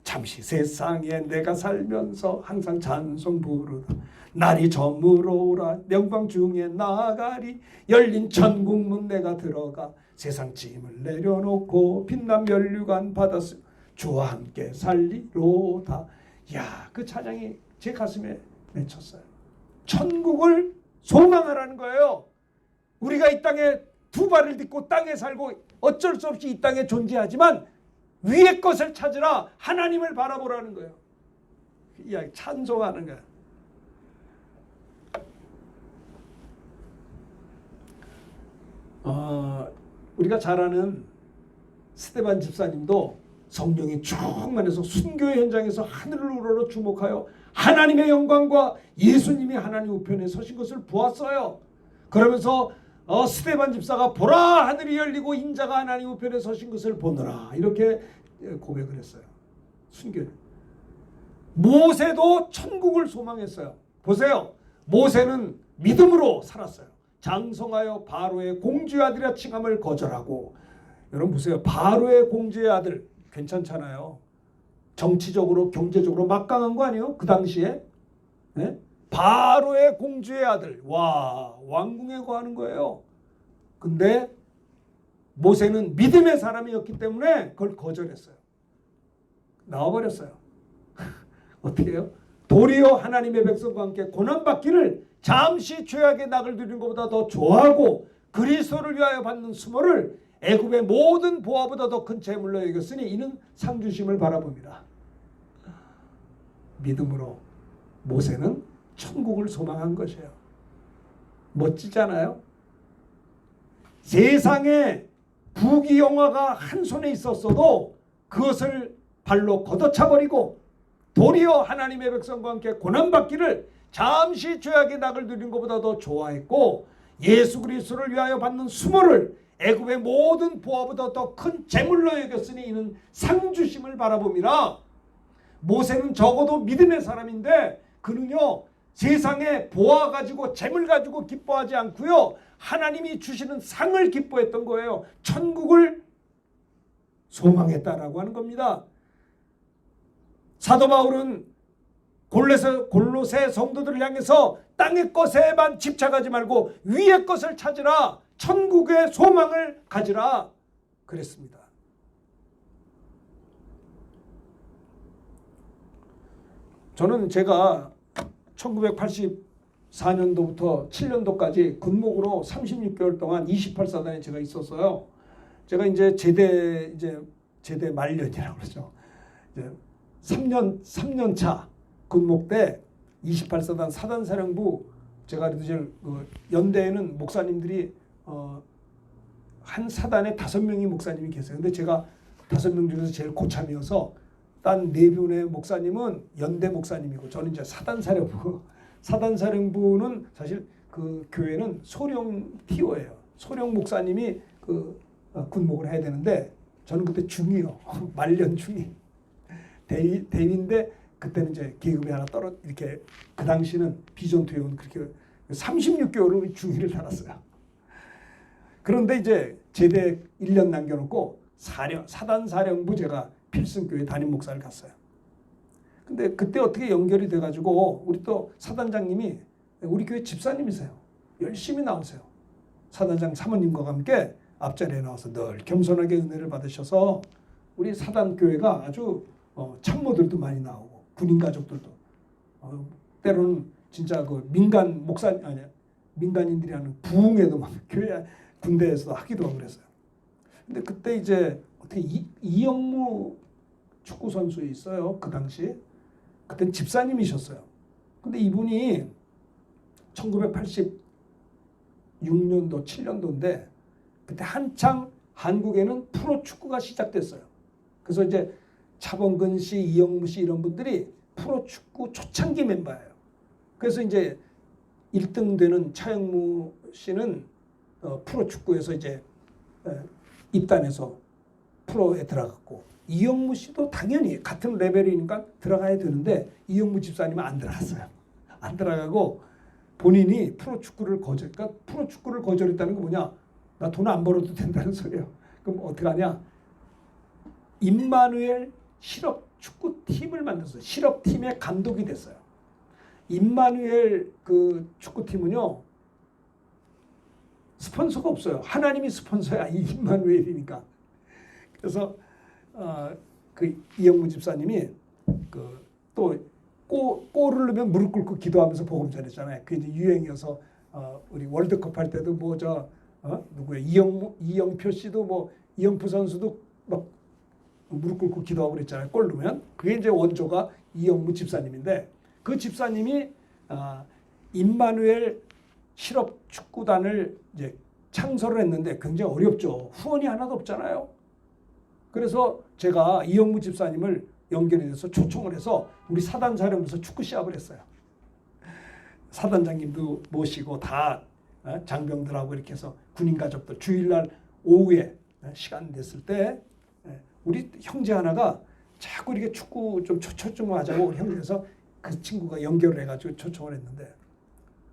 잠시 세상에 내가 살면서 항상 찬송 부르다 날이 저물어 오라 영광 중에 나아가리. 열린 천국문 내가 들어가 세상 짐을 내려놓고 빛난 면류관 받았으 주와 함께 살리로다. 야, 그 찬양이 제 가슴에 맺혔어요. 천국을 소망하라는 거예요. 우리가 이 땅에 두 발을 딛고 땅에 살고 어쩔 수 없이 이 땅에 존재하지만 위의 것을 찾으라. 하나님을 바라보라는 거예요. 이야기 찬송하는 거예요. 우리가 잘 아는 스테반 집사님도 성령이 충만해서 순교의 현장에서 하늘을 우러러 주목하여 하나님의 영광과 예수님이 하나님 우편에 서신 것을 보았어요. 그러면서 스테반 집사가 보라 하늘이 열리고 인자가 하나님 우편에 서신 것을 보느라 이렇게 고백을 했어요. 순교. 모세도 천국을 소망했어요. 보세요. 모세는 믿음으로 살았어요. 장성하여 바로의 공주의 아들이라 칭함을 거절하고. 여러분 보세요. 바로의 공주의 아들 괜찮잖아요. 정치적으로 경제적으로 막강한 거 아니에요? 그 당시에. 바로의 공주의 아들. 와, 왕궁에 거하는 거예요. 근데 모세는 믿음의 사람이었기 때문에 그걸 거절했어요. 나와버렸어요. 어떻게 해요? 도리어 하나님의 백성과 함께 고난받기를 잠시 죄악의 낙을 누리는 것보다 더 좋아하고 그리스도를 위하여 받는 수모를 애굽의 모든 보화보다 더 큰 재물로 여겼으니 이는 상 주심을 바라봅니다. 믿음으로 모세는 천국을 소망한 것이에요. 멋지잖아요? 세상에 부귀영화가 한 손에 있었어도 그것을 발로 걷어차버리고 도리어 하나님의 백성과 함께 고난받기를 잠시 죄악의 낙을 누리는 것보다 더 좋아했고 예수 그리스도를 위하여 받는 수모를 애굽의 모든 보화보다 더 큰 재물로 여겼으니 이는 상주심을 바라봄이라. 모세는 적어도 믿음의 사람인데 그는요 세상에 보화 가지고 재물 가지고 기뻐하지 않고요 하나님이 주시는 상을 기뻐했던 거예요. 천국을 소망했다라고 하는 겁니다. 사도 바울은 골로새 성도들을 향해서 땅의 것에만 집착하지 말고 위의 것을 찾으라. 천국의 소망을 가지라 그랬습니다. 저는 제가 1984년도부터 7년도까지 군목으로 36개월 동안 28사단에 제가 있었어요. 제가 이제 제대 말년이라고 그러죠. 이제 3년 차 군목 때 28사단 사단사령부 제가 이제 연대에는 목사님들이 한 사단에 5명이 목사님이 계세요. 근데 제가 5명 중에서 제일 고참이어서 딴 4분의 목사님은 연대 목사님이고 저는 이제 사단사령부. 사단사령부는 사실 그 교회는 소령 티오예요. 소령 목사님이 군목을 해야 되는데 저는 그때 중이요. 말년 중이. 대위인데 그때는 이제 계급이 하나 이렇게 그 당시는 비전투회원 그렇게 36개월을 중위를 달았어요. 그런데 이제 제대 1년 남겨놓고 사단사령부 제가 필승교회 담임 목사를 갔어요. 근데 그때 어떻게 연결이 돼가지고 우리 또 사단장님이 우리 교회 집사님이세요. 열심히 나오세요. 사단장 사모님과 함께 앞자리에 나와서 늘 겸손하게 은혜를 받으셔서 우리 사단교회가 아주 참모들도 많이 나오고 군인 가족들도 때로는 진짜 그 민간인들이 하는 부흥회도 막 교회 군대에서 하기도 하고 그랬어요. 근데 그때 이제 어떻게 이영무 축구 선수 있어요. 그 당시 그때 집사님이셨어요. 근데 이분이 1986년도 7년도인데 그때 한창 한국에는 프로 축구가 시작됐어요. 그래서 이제 차범근 씨, 이영무 씨 이런 분들이 프로 축구 초창기 멤버예요. 그래서 이제 1등 되는 차영무 씨는 프로 축구에서 이제 입단해서 프로에 들어갔고 이영무 씨도 당연히 같은 레벨이니까 들어가야 되는데 이영무 집사님은 안 들어갔어요. 안 들어가고 본인이 프로 축구를 거절했다는 게 뭐냐? 나 돈 안 벌어도 된다는 소리예요. 그럼 어떻게 하냐? 임마누엘 실업 축구팀을 만들었어요. 실업팀의 감독이 됐어요. 임마누엘 그 축구팀은요. 스폰서가 없어요. 하나님이 스폰서야. 이 임마누엘이니까. 그래서 그 이영무 집사님이 또 골을 넣으면 무릎 꿇고 기도하면서 복음 전했잖아요. 그게 이제 유행이어서 우리 월드컵 할 때도 누구야 이영표 씨도 이영표 선수도 막 무릎 꿇고 기도하고 그랬잖아요. 골 넣으면 그게 이제 원조가 이영무 집사님인데 그 집사님이 임마누엘 실업 축구단을 이제 창설을 했는데 굉장히 어렵죠. 후원이 하나도 없잖아요. 그래서 제가 이영무 집사님을 연결이 돼서 초청을 해서 우리 사단사령부에서 축구 시합을 했어요. 사단장님도 모시고 다 장병들하고 이렇게 해서 군인 가족들 주일날 오후에 시간 됐을 때 우리 형제 하나가 자꾸 이렇게 축구 좀 초청 하자고 우리 형제에서 그 친구가 연결을 해가지고 초청을 했는데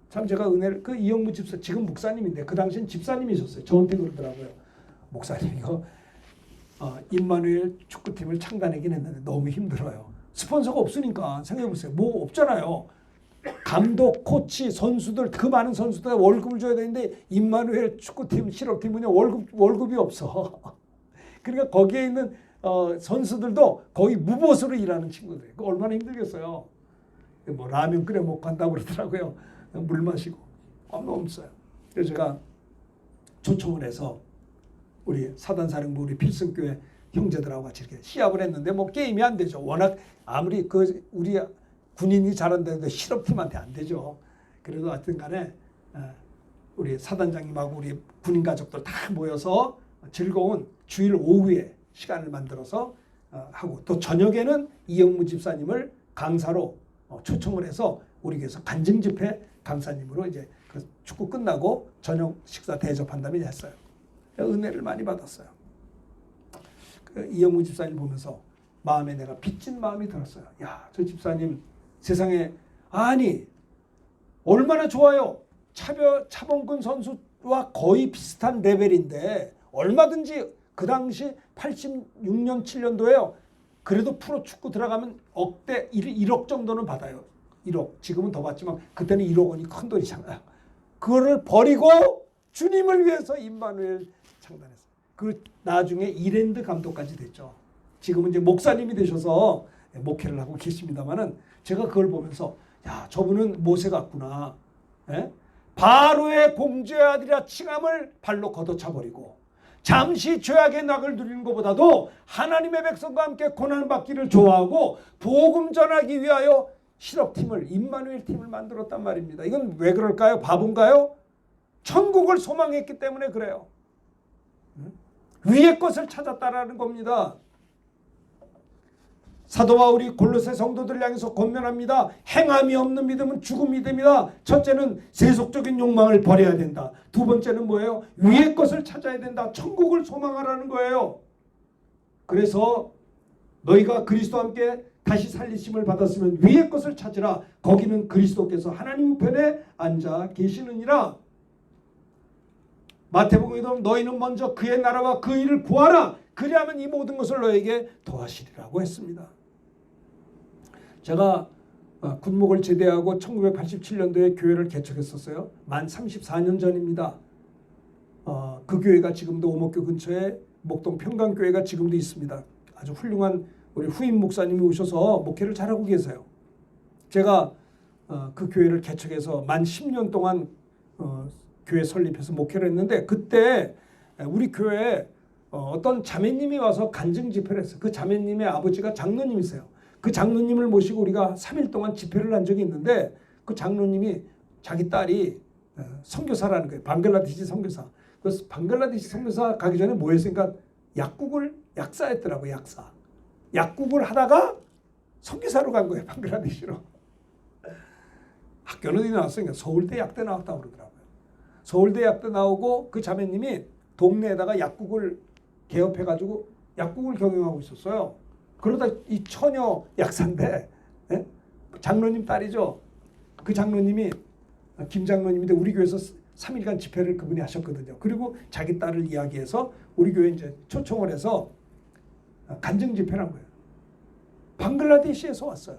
참 제가 은혜를 그 이영무 집사 지금 목사님인데 그 당시엔 집사님이셨어요. 저한테 그러더라고요. 목사님 이거 임마누엘 축구팀을 창단하긴 했는데 너무 힘들어요. 스폰서가 없으니까 생각해보세요. 뭐 없잖아요. 감독, 코치, 선수들 그 많은 선수들 월급을 줘야 되는데 임마누엘 축구팀 실업팀은요 월급이 없어. 그러니까 거기에 있는 선수들도 거의 무보수로 일하는 친구들. 그 얼마나 힘들겠어요. 뭐 라면 끓여 먹고 한다고 그러더라고요. 물 마시고 너무 없어요. 그래서 제가 초청을 해서 우리 사단사령부 우리 필승교회 형제들하고 같이 이렇게 시합을 했는데 뭐 게임이 안 되죠. 워낙 아무리 우리 군인이 잘한다는데 실업팀한테 안 되죠. 그래도 하여튼 간에 우리 사단장님하고 우리 군인 가족들 다 모여서 즐거운 주일 오후에 시간을 만들어서 하고 또 저녁에는 이영무 집사님을 강사로 초청을 해서 우리 교회에서 간증 집회 강사님으로 이제 그 축구 끝나고 저녁 식사 대접한 다음에 했어요. 은혜를 많이 받았어요. 그 이영무 집사님 보면서 마음에 내가 빚진 마음이 들었어요. 야, 저 집사님 세상에 아니 얼마나 좋아요. 차범근 선수와 거의 비슷한 레벨인데 얼마든지 그 당시 86년 7년도에요. 그래도 프로 축구 들어가면 억대 1억 정도는 받아요. 1억. 지금은 더 받지만 그때는 1억 원이 큰 돈이잖아요. 그거를 버리고 주님을 위해서 임마누엘 창단했어요. 그 나중에 이랜드 감독까지 됐죠. 지금은 이제 목사님이 되셔서 목회를 하고 계십니다만은 제가 그걸 보면서 야, 저분은 모세 같구나. 예? 바로의 공주의 아들이라 칭함을 발로 걷어차버리고 잠시 죄악의 낙을 누리는 것보다도 하나님의 백성과 함께 고난받기를 좋아하고 복음 전하기 위하여 실업팀을 임마누엘 팀을 만들었단 말입니다. 이건 왜 그럴까요? 바본가요? 천국을 소망했기 때문에 그래요. 위의 것을 찾았다라는 겁니다. 사도 바울이 골로새 성도들을 향해서 권면합니다. 행함이 없는 믿음은 죽음이 됩니다. 첫째는 세속적인 욕망을 버려야 된다. 두 번째는 뭐예요? 위의 것을 찾아야 된다. 천국을 소망하라는 거예요. 그래서 너희가 그리스도와 함께 다시 살리심을 받았으면 위의 것을 찾으라. 거기는 그리스도께서 하나님 우편에 앉아 계시느니라. 마태복음에도 너희는 먼저 그의 나라와 그 일을 구하라. 그리하면 이 모든 것을 너에게 더하시리라고 했습니다. 제가 군목을 제대하고 1987년도에 교회를 개척했었어요. 만 34년 전입니다. 그 교회가 지금도 오목교 근처에 목동 평강교회가 지금도 있습니다. 아주 훌륭한 우리 후임 목사님이 오셔서 목회를 잘하고 계세요. 제가 그 교회를 개척해서 만 10년 동안 교회 설립해서 목회를 했는데 그때 우리 교회에 어떤 자매님이 와서 간증 집회를 했어요. 그 자매님의 아버지가 장로님이세요. 그 장로님을 모시고 우리가 3일 동안 집회를 한 적이 있는데 그 장로님이 자기 딸이 선교사라는 거예요. 방글라데시 선교사. 그래서 방글라데시 선교사 가기 전에 뭐 했으니까 약사했더라고요. 약사. 약국을 하다가 선교사로 간 거예요. 방글라데시로. 학교는 어디 나왔어요? 서울대 약대 나왔다고 그러더라고요. 서울대 약대 나오고 그 자매님이 동네에다가 약국을 개업해가지고 약국을 경영하고 있었어요. 그러다 이 처녀 약사인데 장로님 딸이죠. 그 장로님이 김 장로님인데 우리 교회에서 3일간 집회를 그분이 하셨거든요. 그리고 자기 딸을 이야기해서 우리 교회에 이제 초청을 해서 간증 집회를 한 거예요. 방글라데시에서 왔어요.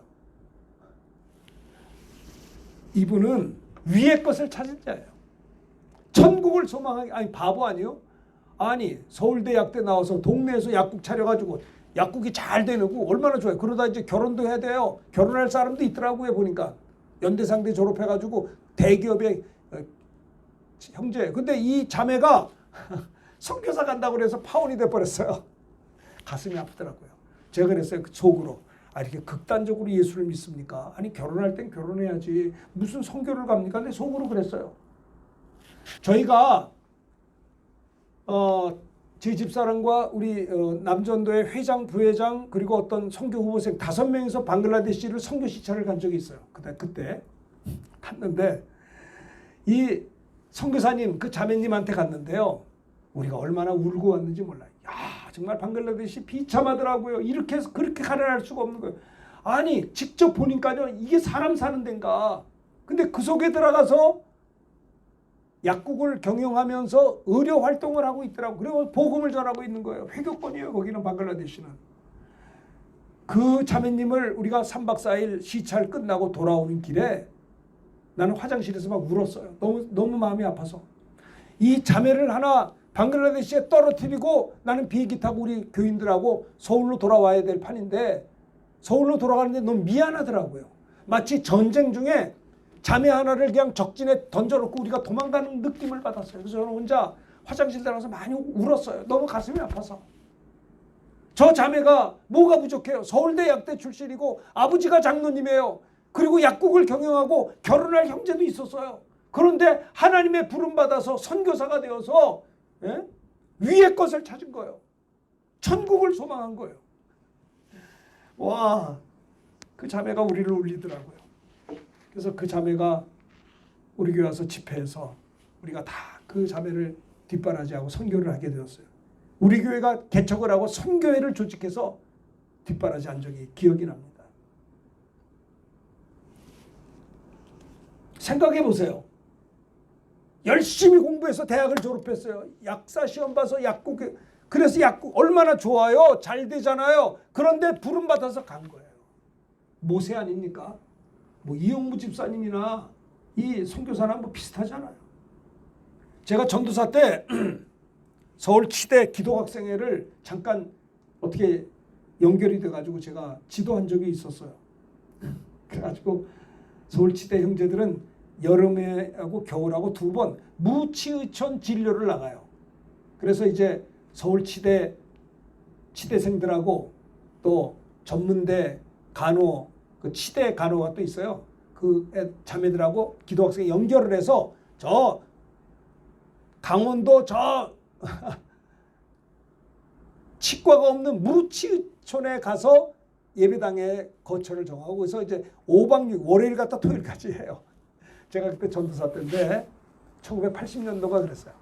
이분은 위의 것을 찾은 자예요. 천국을 소망하기 아니 바보 아니요? 아니 서울대 약대 나와서 동네에서 약국 차려가지고 약국이 잘 되고 얼마나 좋아요. 그러다 이제 결혼도 해야 돼요. 결혼할 사람도 있더라고요. 보니까 연대상대 졸업해가지고 대기업의 형제. 근데 이 자매가 선교사 간다고 그래서 파혼이 돼버렸어요. 가슴이 아프더라고요. 제가 그랬어요. 속으로. 이렇게 극단적으로 예수를 믿습니까? 아니 결혼할 땐 결혼해야지. 무슨 선교를 갑니까? 근데 속으로 그랬어요. 저희가 제 집사람과 우리 남전도의 회장, 부회장 그리고 어떤 선교 후보생 5명이서 방글라데시를 선교 시찰을 간 적이 있어요. 그때 갔는데 이 선교사님 그 자매님한테 갔는데요. 우리가 얼마나 울고 왔는지 몰라요. 야 정말 방글라데시 비참하더라고요. 이렇게 해서 그렇게 가난할 수가 없는 거예요. 아니 직접 보니까요. 이게 사람 사는 데인가. 근데 그 속에 들어가서 약국을 경영하면서 의료 활동을 하고 있더라고. 그리고 복음을 전하고 있는 거예요. 회교권이에요. 거기는 방글라데시는. 그 자매님을 우리가 3박 4일 시찰 끝나고 돌아오는 길에 나는 화장실에서 막 울었어요. 너무 마음이 아파서. 이 자매를 하나 방글라데시에 떨어뜨리고 나는 비행기 타고 우리 교인들하고 서울로 돌아와야 될 판인데 서울로 돌아가는데 너무 미안하더라고요. 마치 전쟁 중에 자매 하나를 그냥 적진에 던져놓고 우리가 도망가는 느낌을 받았어요. 그래서 저는 혼자 화장실 들어가서 많이 울었어요. 너무 가슴이 아파서. 저 자매가 뭐가 부족해요? 서울대 약대 출신이고 아버지가 장로님이에요. 그리고 약국을 경영하고 결혼할 형제도 있었어요. 그런데 하나님의 부름받아서 선교사가 되어서 위의 것을 찾은 거예요. 천국을 소망한 거예요. 와, 그 자매가 우리를 울리더라고요. 그래서 그 자매가 우리 교회 와서 집회에서 우리가 다 그 자매를 뒷바라지하고 선교를 하게 되었어요. 우리 교회가 개척을 하고 선교회를 조직해서 뒷바라지한 적이 기억이 납니다. 생각해 보세요. 열심히 공부해서 대학을 졸업했어요. 약사 시험 봐서 약국, 그래서 약국 얼마나 좋아요. 잘 되잖아요. 그런데 부름 받아서 간 거예요. 모세 아닙니까? 뭐 이영무 집사님이나 이 선교사나 뭐 비슷하잖아요. 제가 전도사 때 서울 치대 기도학생회를 잠깐 어떻게 연결이 돼가지고 제가 지도한 적이 있었어요. 그래가지고 서울 치대 형제들은 여름에하고 겨울하고 두 번 무치의촌 진료를 나가요. 그래서 이제 서울 치대생들하고 또 전문대 간호, 그 치대 간호가 또 있어요. 그 자매들하고 기도학생 연결을 해서 저 강원도 저 치과가 없는 무치의촌에 가서 예배당에 거처를 정하고, 그래서 이제 5박 6일 월요일 갔다 토요일까지 해요. 제가 그때 전도사 때인데 1980년도가 그랬어요.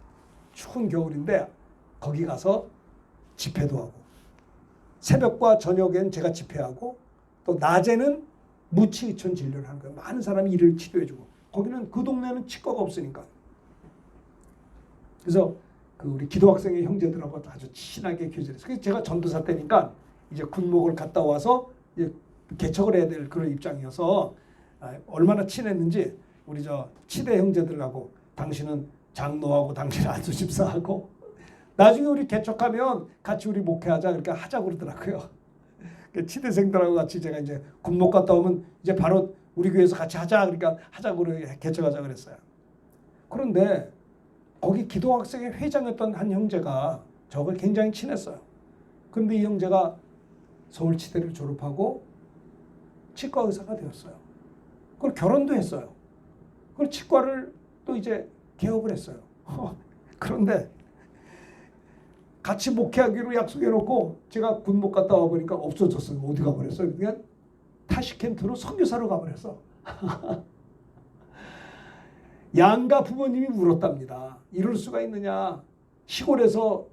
추운 겨울인데 거기 가서 집회도 하고, 새벽과 저녁엔 제가 집회하고, 또 낮에는 무치의촌 진료를 하는 거예요. 많은 사람이 이를 치료해주고, 거기는 그 동네는 치과가 없으니까. 그래서 그 우리 기도학생의 형제들하고 아주 친하게 교제했어요. 그래서 제가 전도사 때니까 이제 군목을 갔다 와서 이제 개척을 해야 될 그런 입장이어서 얼마나 친했는지 우리 저 치대 형제들하고, 당신은 장로하고 당신은 안수집사하고, 나중에 우리 개척하면 같이 우리 목회하자 그렇게 하자고 그러더라고요. 치대생들하고 같이 제가 이제 군목 갔다 오면 이제 바로 우리 교회에서 같이 하자, 그러니까 하자고 개척하자 그랬어요. 그런데 거기 기도학생회 회장이었던 한 형제가 저걸 굉장히 친했어요. 그런데 이 형제가 서울치대를 졸업하고 치과 의사가 되었어요. 그걸 결혼도 했어요. 그걸 치과를 또 이제 개업을 했어요. 그런데 같이 목회하기로 약속해놓고 제가 군목 갔다 와보니까 없어졌어요. 어디 가버렸어요? 그냥 타시켄트로 선교사로 가버렸어. 양가 부모님이 울었답니다. 이럴 수가 있느냐. 시골에서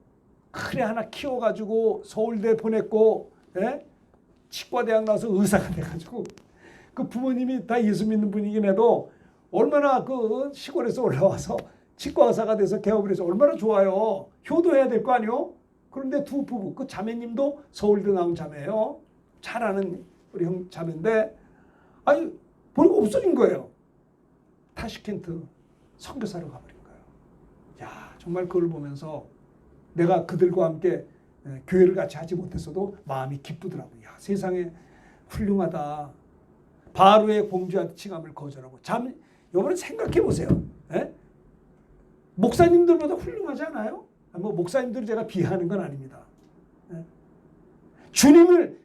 큰애 하나 키워가지고 서울대 보냈고, 예? 치과대학 나서 의사가 돼가지고, 그 부모님이 다 예수 믿는 분이긴 해도 얼마나 그 시골에서 올라와서 치과 의사가 돼서 개업을 해서 얼마나 좋아요. 효도해야 될 거 아니요? 그런데 두 부부, 그 자매님도 서울대 나온 자매예요. 잘 아는 우리 형 자매인데, 아니 보니까 없어진 거예요. 타시켄트 선교사로 가버린 거예요. 야, 정말 그걸 보면서 내가 그들과 함께 교회를 같이 하지 못했어도 마음이 기쁘더라고요. 야, 세상에 훌륭하다. 바로의 공주한테 칭함을 거절하고. 여러분 생각해 보세요. 에? 목사님들보다 훌륭하지 않아요? 뭐 목사님들을 제가 비하하는 건 아닙니다. 에?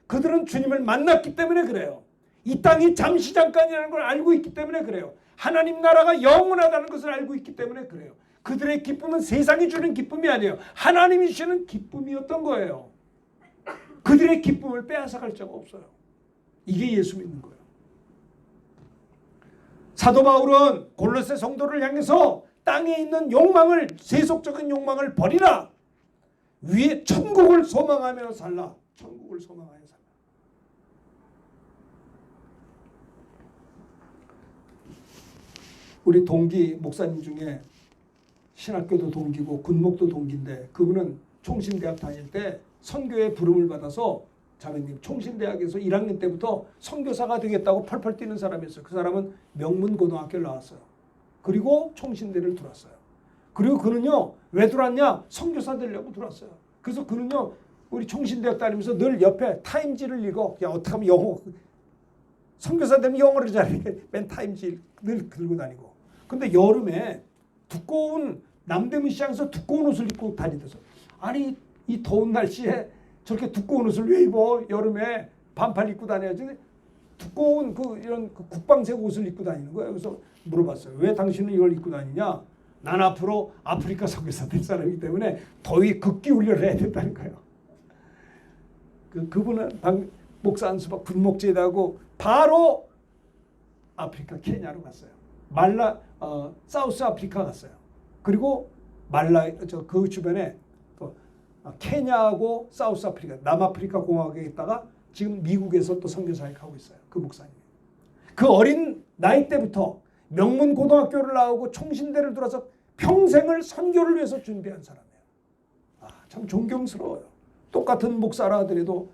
그들은 주님을 만났기 때문에 그래요. 이 땅이 잠시 잠깐이라는 걸 알고 있기 때문에 그래요. 하나님 나라가 영원하다는 것을 알고 있기 때문에 그래요. 그들의 기쁨은 세상이 주는 기쁨이 아니에요. 하나님이 주시는 기쁨이었던 거예요. 그들의 기쁨을 빼앗아갈 자가 없어요. 이게 예수 믿는 거예요. 사도 바울은 골로새 성도를 향해서 땅에 있는 욕망을, 세속적인 욕망을 버리라. 위에 천국을 소망하며 살라. 천국을 소망하여 살라. 우리 동기 목사님 중에 신학교도 동기고 군목도 동기인데, 그분은 총신대학 다닐 때 선교에 부름을 받아서, 자매님 총신대학에서 1학년 때부터 선교사가 되겠다고 펄펄 뛰는 사람이었어요. 그 사람은 명문고등학교를 나왔어요. 그리고 총신대를 들어왔어요. 그리고 그는요, 왜 들어왔냐? 선교사 되려고 들어왔어요. 그래서 그는요, 우리 총신대학 다니면서 늘 옆에 타임지를 읽어. 야, 어떻게 하면 영어, 선교사 되면 영어를 잘해. 맨 타임지 늘 들고 다니고. 근데 여름에 두꺼운, 남대문 시장에서 두꺼운 옷을 입고 다니면서, 아니 이 더운 날씨에 저렇게 두꺼운 옷을 왜 입어? 여름에 반팔 입고 다녀야지. 두꺼운 이런 국방색 옷을 입고 다니는 거예요. 그래서 물어봤어요. 왜 당신은 이걸 입고 다니냐? 난 앞으로 아프리카 선교사 될 사람이기 때문에 더위 극기 훈련을 해야 된다는 거예요. 그분은 목사 안수박 분목제다고 바로 아프리카 케냐로 갔어요. 사우스 아프리카 갔어요. 그리고 그 주변에 또 케냐하고 사우스 아프리카, 남아프리카 공화국에 있다가 지금 미국에서 또 선교 사역하고 있어요. 그 목사님. 그 어린 나이 때부터 명문 고등학교를 나오고 총신대를 들어서 평생을 선교를 위해서 준비한 사람이에요. 참 존경스러워요. 똑같은 목사라 하더라도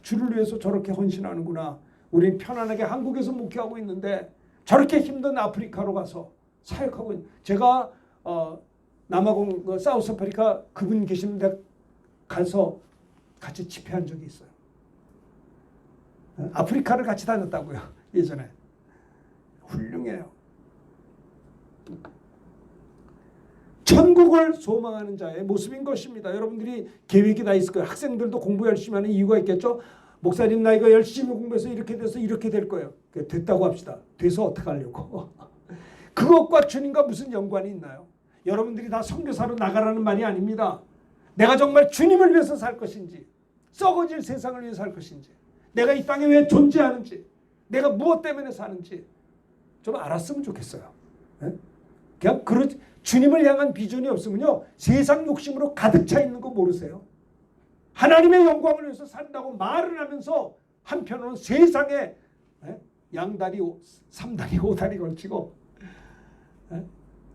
주를 위해서 저렇게 헌신하는구나. 우린 편안하게 한국에서 목회하고 있는데 저렇게 힘든 아프리카로 가서 사역하고 있는. 제가 사우스 아프리카 그분 계시는데 가서 같이 집회한 적이 있어요. 아프리카를 같이 다녔다고요. 예전에. 훌륭해요. 천국을 소망하는 자의 모습인 것입니다. 여러분들이 계획이 다 있을 거예요. 학생들도 공부 열심히 하는 이유가 있겠죠. 목사님 나 이거 열심히 공부해서 이렇게 돼서 이렇게 될 거예요. 됐다고 합시다. 돼서 어떻게 하려고. 그것과 주님과 무슨 연관이 있나요? 여러분들이 다 선교사로 나가라는 말이 아닙니다. 내가 정말 주님을 위해서 살 것인지, 썩어질 세상을 위해서 살 것인지, 내가 이 땅에 왜 존재하는지, 내가 무엇 때문에 사는지 좀 알았으면 좋겠어요. 그냥 주님을 향한 비전이 없으면요, 세상 욕심으로 가득 차 있는 거 모르세요? 하나님의 영광을 위해서 산다고 말을 하면서 한편으로는 세상에 양다리, 삼다리, 오다리 걸치고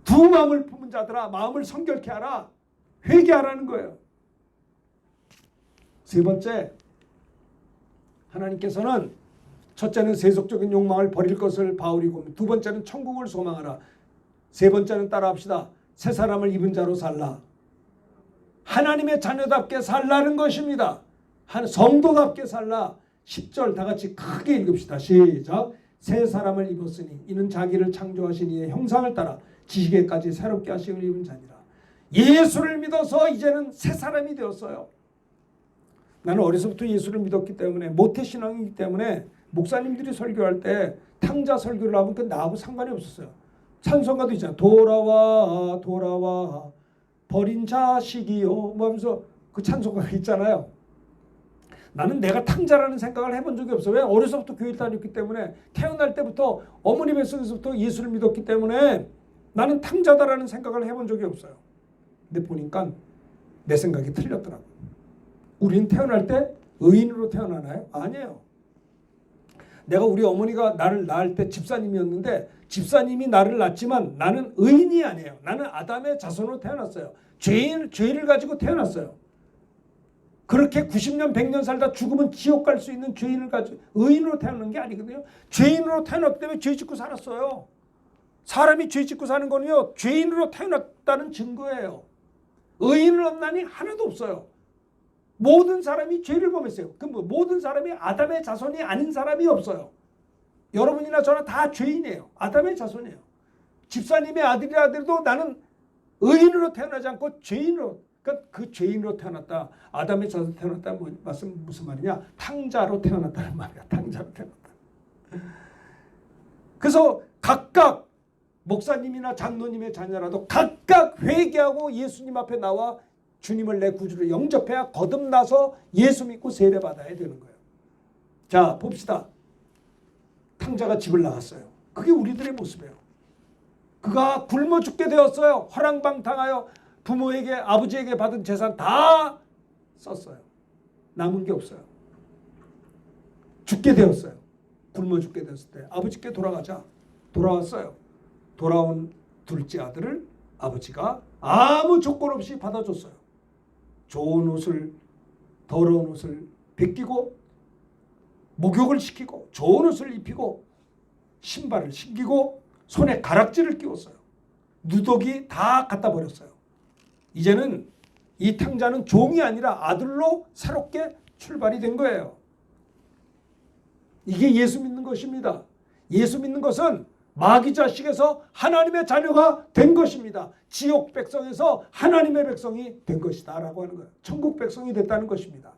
두 마음을 품은 자들아 마음을 성결케 하라, 회개하라는 거예요. 세 번째, 하나님께서는 첫째는 세속적인 욕망을 버릴 것을 바울이 고민, 두 번째는 천국을 소망하라, 세 번째는 따라합시다. 새 사람을 입은 자로 살라. 하나님의 자녀답게 살라는 것입니다. 성도답게 살라. 10절 다 같이 크게 읽읍시다. 시작. 새 사람을 입었으니 이는 자기를 창조하신 이의 형상을 따라 지식에까지 새롭게 하심을 입은 자니라. 예수를 믿어서 이제는 새 사람이 되었어요. 나는 어려서부터 예수를 믿었기 때문에, 모태신앙이기 때문에 목사님들이 설교할 때 탕자 설교를 하면 그 나하고 상관이 없었어요. 찬송가도 있잖아요. 돌아와 돌아와 버린 자식이요 뭐 하면서 그 찬송가가 있잖아요. 나는 내가 탕자라는 생각을 해본 적이 없어요. 왜? 어려서부터 교회를 다녔기 때문에, 태어날 때부터 어머니 뱃속에서부터 예수를 믿었기 때문에 나는 탕자다라는 생각을 해본 적이 없어요. 근데 보니까 내 생각이 틀렸더라고요. 우리는 태어날 때 의인으로 태어나나요? 아니에요. 내가 우리 어머니가 나를 낳을 때 집사님이었는데 집사님이 나를 낳지만 나는 의인이 아니에요. 나는 아담의 자손으로 태어났어요. 죄를 가지고 태어났어요. 그렇게 90년 100년 살다 죽으면 지옥 갈 수 있는 죄인을 가지고 의인으로 태어난 게 아니거든요. 죄인으로 태어났기 때문에 죄 짓고 살았어요. 사람이 죄 짓고 사는 거는요, 죄인으로 태어났다는 증거예요. 의인을 없나니 하나도 없어요. 모든 사람이 죄를 범했어요. 그럼 모든 사람이 아담의 자손이 아닌 사람이 없어요. 여러분이나 저나 다 죄인이에요. 아담의 자손이에요. 집사님의 아들이라도 나는 의인으로 태어나지 않고 죄인으로, 그러니까 그 죄인으로 태어났다, 아담의 자손 태어났다, 무슨 말이냐? 탕자로 태어났다는 말이야. 탕자로 태어났다. 그래서 각각 목사님이나 장로님의 자녀라도 각각 회개하고 예수님 앞에 나와 주님을 내 구주로 영접해야 거듭나서 예수 믿고 세례받아야 되는 거예요. 자, 봅시다. 탕자가 집을 나갔어요. 그게 우리들의 모습이에요. 그가 굶어 죽게 되었어요. 허랑방탕하여 부모에게, 아버지에게 받은 재산 다 썼어요. 남은 게 없어요. 죽게 되었어요. 굶어 죽게 되었을 때 아버지께 돌아가자. 돌아왔어요. 돌아온 둘째 아들을 아버지가 아무 조건 없이 받아줬어요. 좋은 옷을, 더러운 옷을 벗기고 목욕을 시키고 좋은 옷을 입히고 신발을 신기고 손에 가락지를 끼웠어요. 누더기 다 갖다 버렸어요. 이제는 이 탕자는 종이 아니라 아들로 새롭게 출발이 된 거예요. 이게 예수 믿는 것입니다. 예수 믿는 것은 마귀 자식에서 하나님의 자녀가 된 것입니다. 지옥 백성에서 하나님의 백성이 된 것이다 라고 하는 거예요. 천국 백성이 됐다는 것입니다.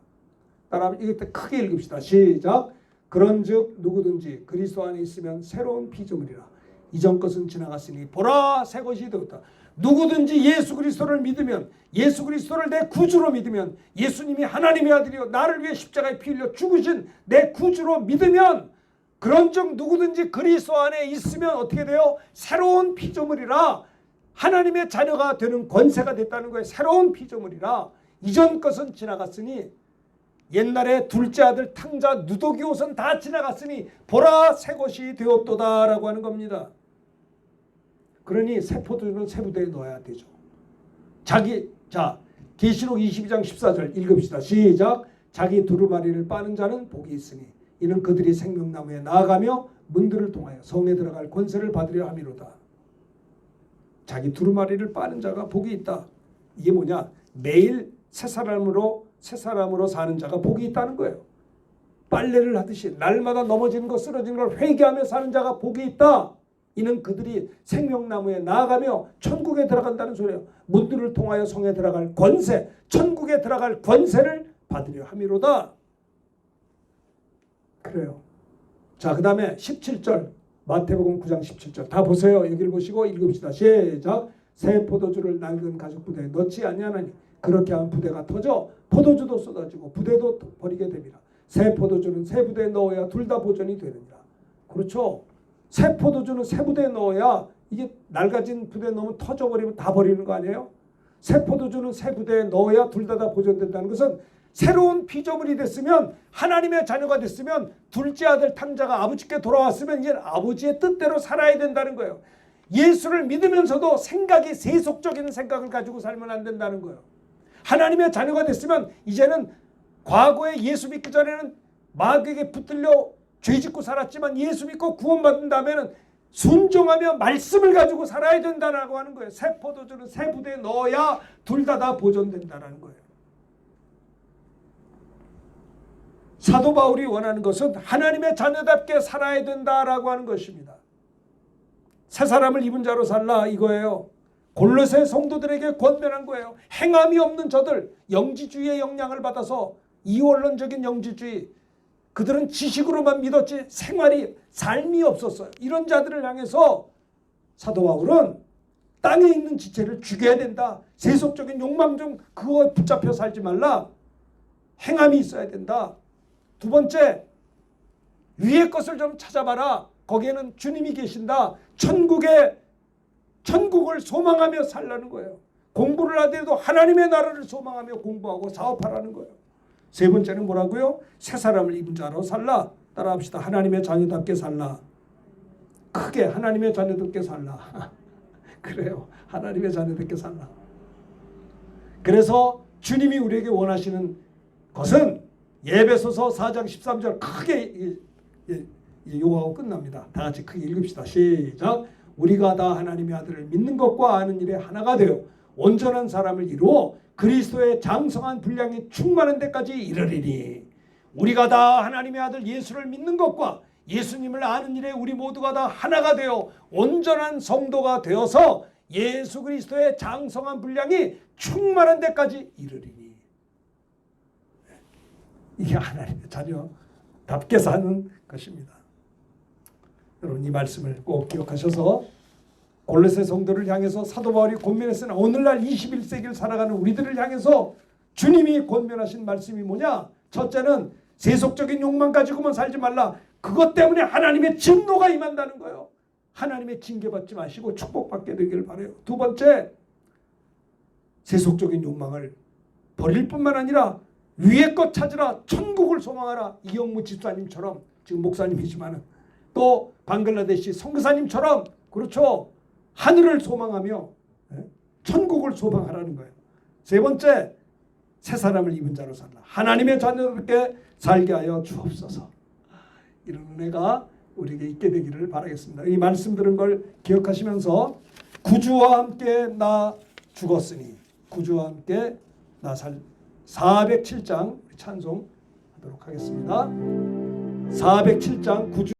따라 이것도 크게 읽읍시다. 시작. 그런즉 누구든지 그리스도 안에 있으면 새로운 피조물이라. 이전 것은 지나갔으니 보라 새 것이 되었다. 누구든지 예수 그리스도를 믿으면, 예수 그리스도를 내 구주로 믿으면, 예수님이 하나님의 아들이요 나를 위해 십자가에 피 흘려 죽으신 내 구주로 믿으면, 그런즉 누구든지 그리스도 안에 있으면 어떻게 돼요? 새로운 피조물이라 하나님의 자녀가 되는 권세가 됐다는 거예요. 새로운 피조물이라 이전 것은 지나갔으니, 옛날에 둘째 아들 탕자 누더기옷은 다 지나갔으니 보라 새 것이 되었도다 라고 하는 겁니다. 그러니 새 포도주는 새 부대에 넣어야 되죠. 계시록 22장 14절 읽읍시다. 시작. 자기 두루마리를 빠는 자는 복이 있으니 이는 그들이 생명나무에 나아가며 문들을 통하여 성에 들어갈 권세를 받으려 함이로다. 자기 두루마리를 빠는 자가 복이 있다. 이게 뭐냐? 매일 새 사람으로 사는 자가 복이 있다는 거예요. 빨래를 하듯이 날마다 넘어지는 것 쓰러지는 걸 회개하며 사는 자가 복이 있다. 이는 그들이 생명나무에 나아가며 천국에 들어간다는 소리예요. 문들을 통하여 성에 들어갈 권세, 천국에 들어갈 권세를 받으려 함이로다. 그래요. 자, 그 다음에 17절 마태복음 9장 17절 다 보세요. 여기를 보시고 읽읍시다. 시작. 새 포도주를 낡은 가죽 부대에 넣지 아니하나니 그렇게 하면 부대가 터져 포도주도 쏟아지고 부대도 버리게 됩니다. 새 포도주는 새 부대에 넣어야 둘 다 보존이 되느니라. 그렇죠. 새 포도주는 새 부대에 넣어야, 이게 낡아진 부대에 넣으면 터져버리면 다 버리는 거 아니에요? 새 포도주는 새 부대에 넣어야 둘 다 보존된다는 것은 새로운 피조물이 됐으면, 하나님의 자녀가 됐으면, 둘째 아들 탕자가 아버지께 돌아왔으면 이제 아버지의 뜻대로 살아야 된다는 거예요. 예수를 믿으면서도 생각이 세속적인 생각을 가지고 살면 안 된다는 거예요. 하나님의 자녀가 됐으면 이제는, 과거에 예수 믿기 전에는 마귀에게 붙들려 죄짓고 살았지만 예수 믿고 구원받은 다음에는 순종하며 말씀을 가지고 살아야 된다라고 하는 거예요. 새 포도주는 새 부대에 넣어야 둘 다 보존된다는 거예요. 사도 바울이 원하는 것은 하나님의 자녀답게 살아야 된다라고 하는 것입니다. 새 사람을 입은 자로 살라 이거예요. 골로새 성도들에게 권면한 거예요. 행함이 없는 저들, 영지주의의 영향을 받아서, 이원론적인 영지주의, 그들은 지식으로만 믿었지 생활이, 삶이 없었어요. 이런 자들을 향해서 사도 바울은 땅에 있는 지체를 죽여야 된다. 세속적인 욕망 좀 그거 붙잡혀 살지 말라. 행함이 있어야 된다. 두 번째, 위의 것을 좀 찾아봐라. 거기에는 주님이 계신다. 천국을 소망하며 살라는 거예요. 공부를 하더라도 하나님의 나라를 소망하며 공부하고 사업하라는 거예요. 세 번째는 뭐라고요? 새 사람을 입은 자로 살라. 따라합시다. 하나님의 자녀답게 살라. 크게 하나님의 자녀답게 살라. 그래요. 하나님의 자녀답게 살라. 그래서 주님이 우리에게 원하시는 것은 예배소서 4장 13절 크게 요구하고 끝납니다. 다 같이 크게 읽읍시다. 시작. 우리가 다 하나님의 아들을 믿는 것과 아는 일에 하나가 되어 온전한 사람을 이루어 그리스도의 장성한 분량이 충만한 데까지 이르리니, 우리가 다 하나님의 아들 예수를 믿는 것과 예수님을 아는 일에 우리 모두가 다 하나가 되어 온전한 성도가 되어서 예수 그리스도의 장성한 분량이 충만한 데까지 이르리니. 이게 하나님의 자녀답게 사는 것입니다. 여러분, 이 말씀을 꼭 기억하셔서 골로새 성도를 향해서 사도 바울이 권면했으나 오늘날 21세기를 살아가는 우리들을 향해서 주님이 권면하신 말씀이 뭐냐? 첫째는 세속적인 욕망 가지고만 살지 말라. 그것 때문에 하나님의 진노가 임한다는 거예요. 하나님의 징계받지 마시고 축복받게 되기를 바라요. 두 번째, 세속적인 욕망을 버릴 뿐만 아니라 위의 것 찾으라. 천국을 소망하라. 이영무 집사님처럼, 지금 목사님이지만 또 방글라데시 선교사님처럼, 그렇죠, 하늘을 소망하며 천국을 소망하라는 거예요. 세 번째, 새 사람을 입은 자로 살라. 하나님의 자녀답게 살게 하여 주옵소서. 이런 은혜가 우리에게 있게 되기를 바라겠습니다. 이 말씀 들은 걸 기억하시면서 구주와 함께 나 죽었으니 구주와 함께 나 407장 찬송하도록 하겠습니다. 407장 구주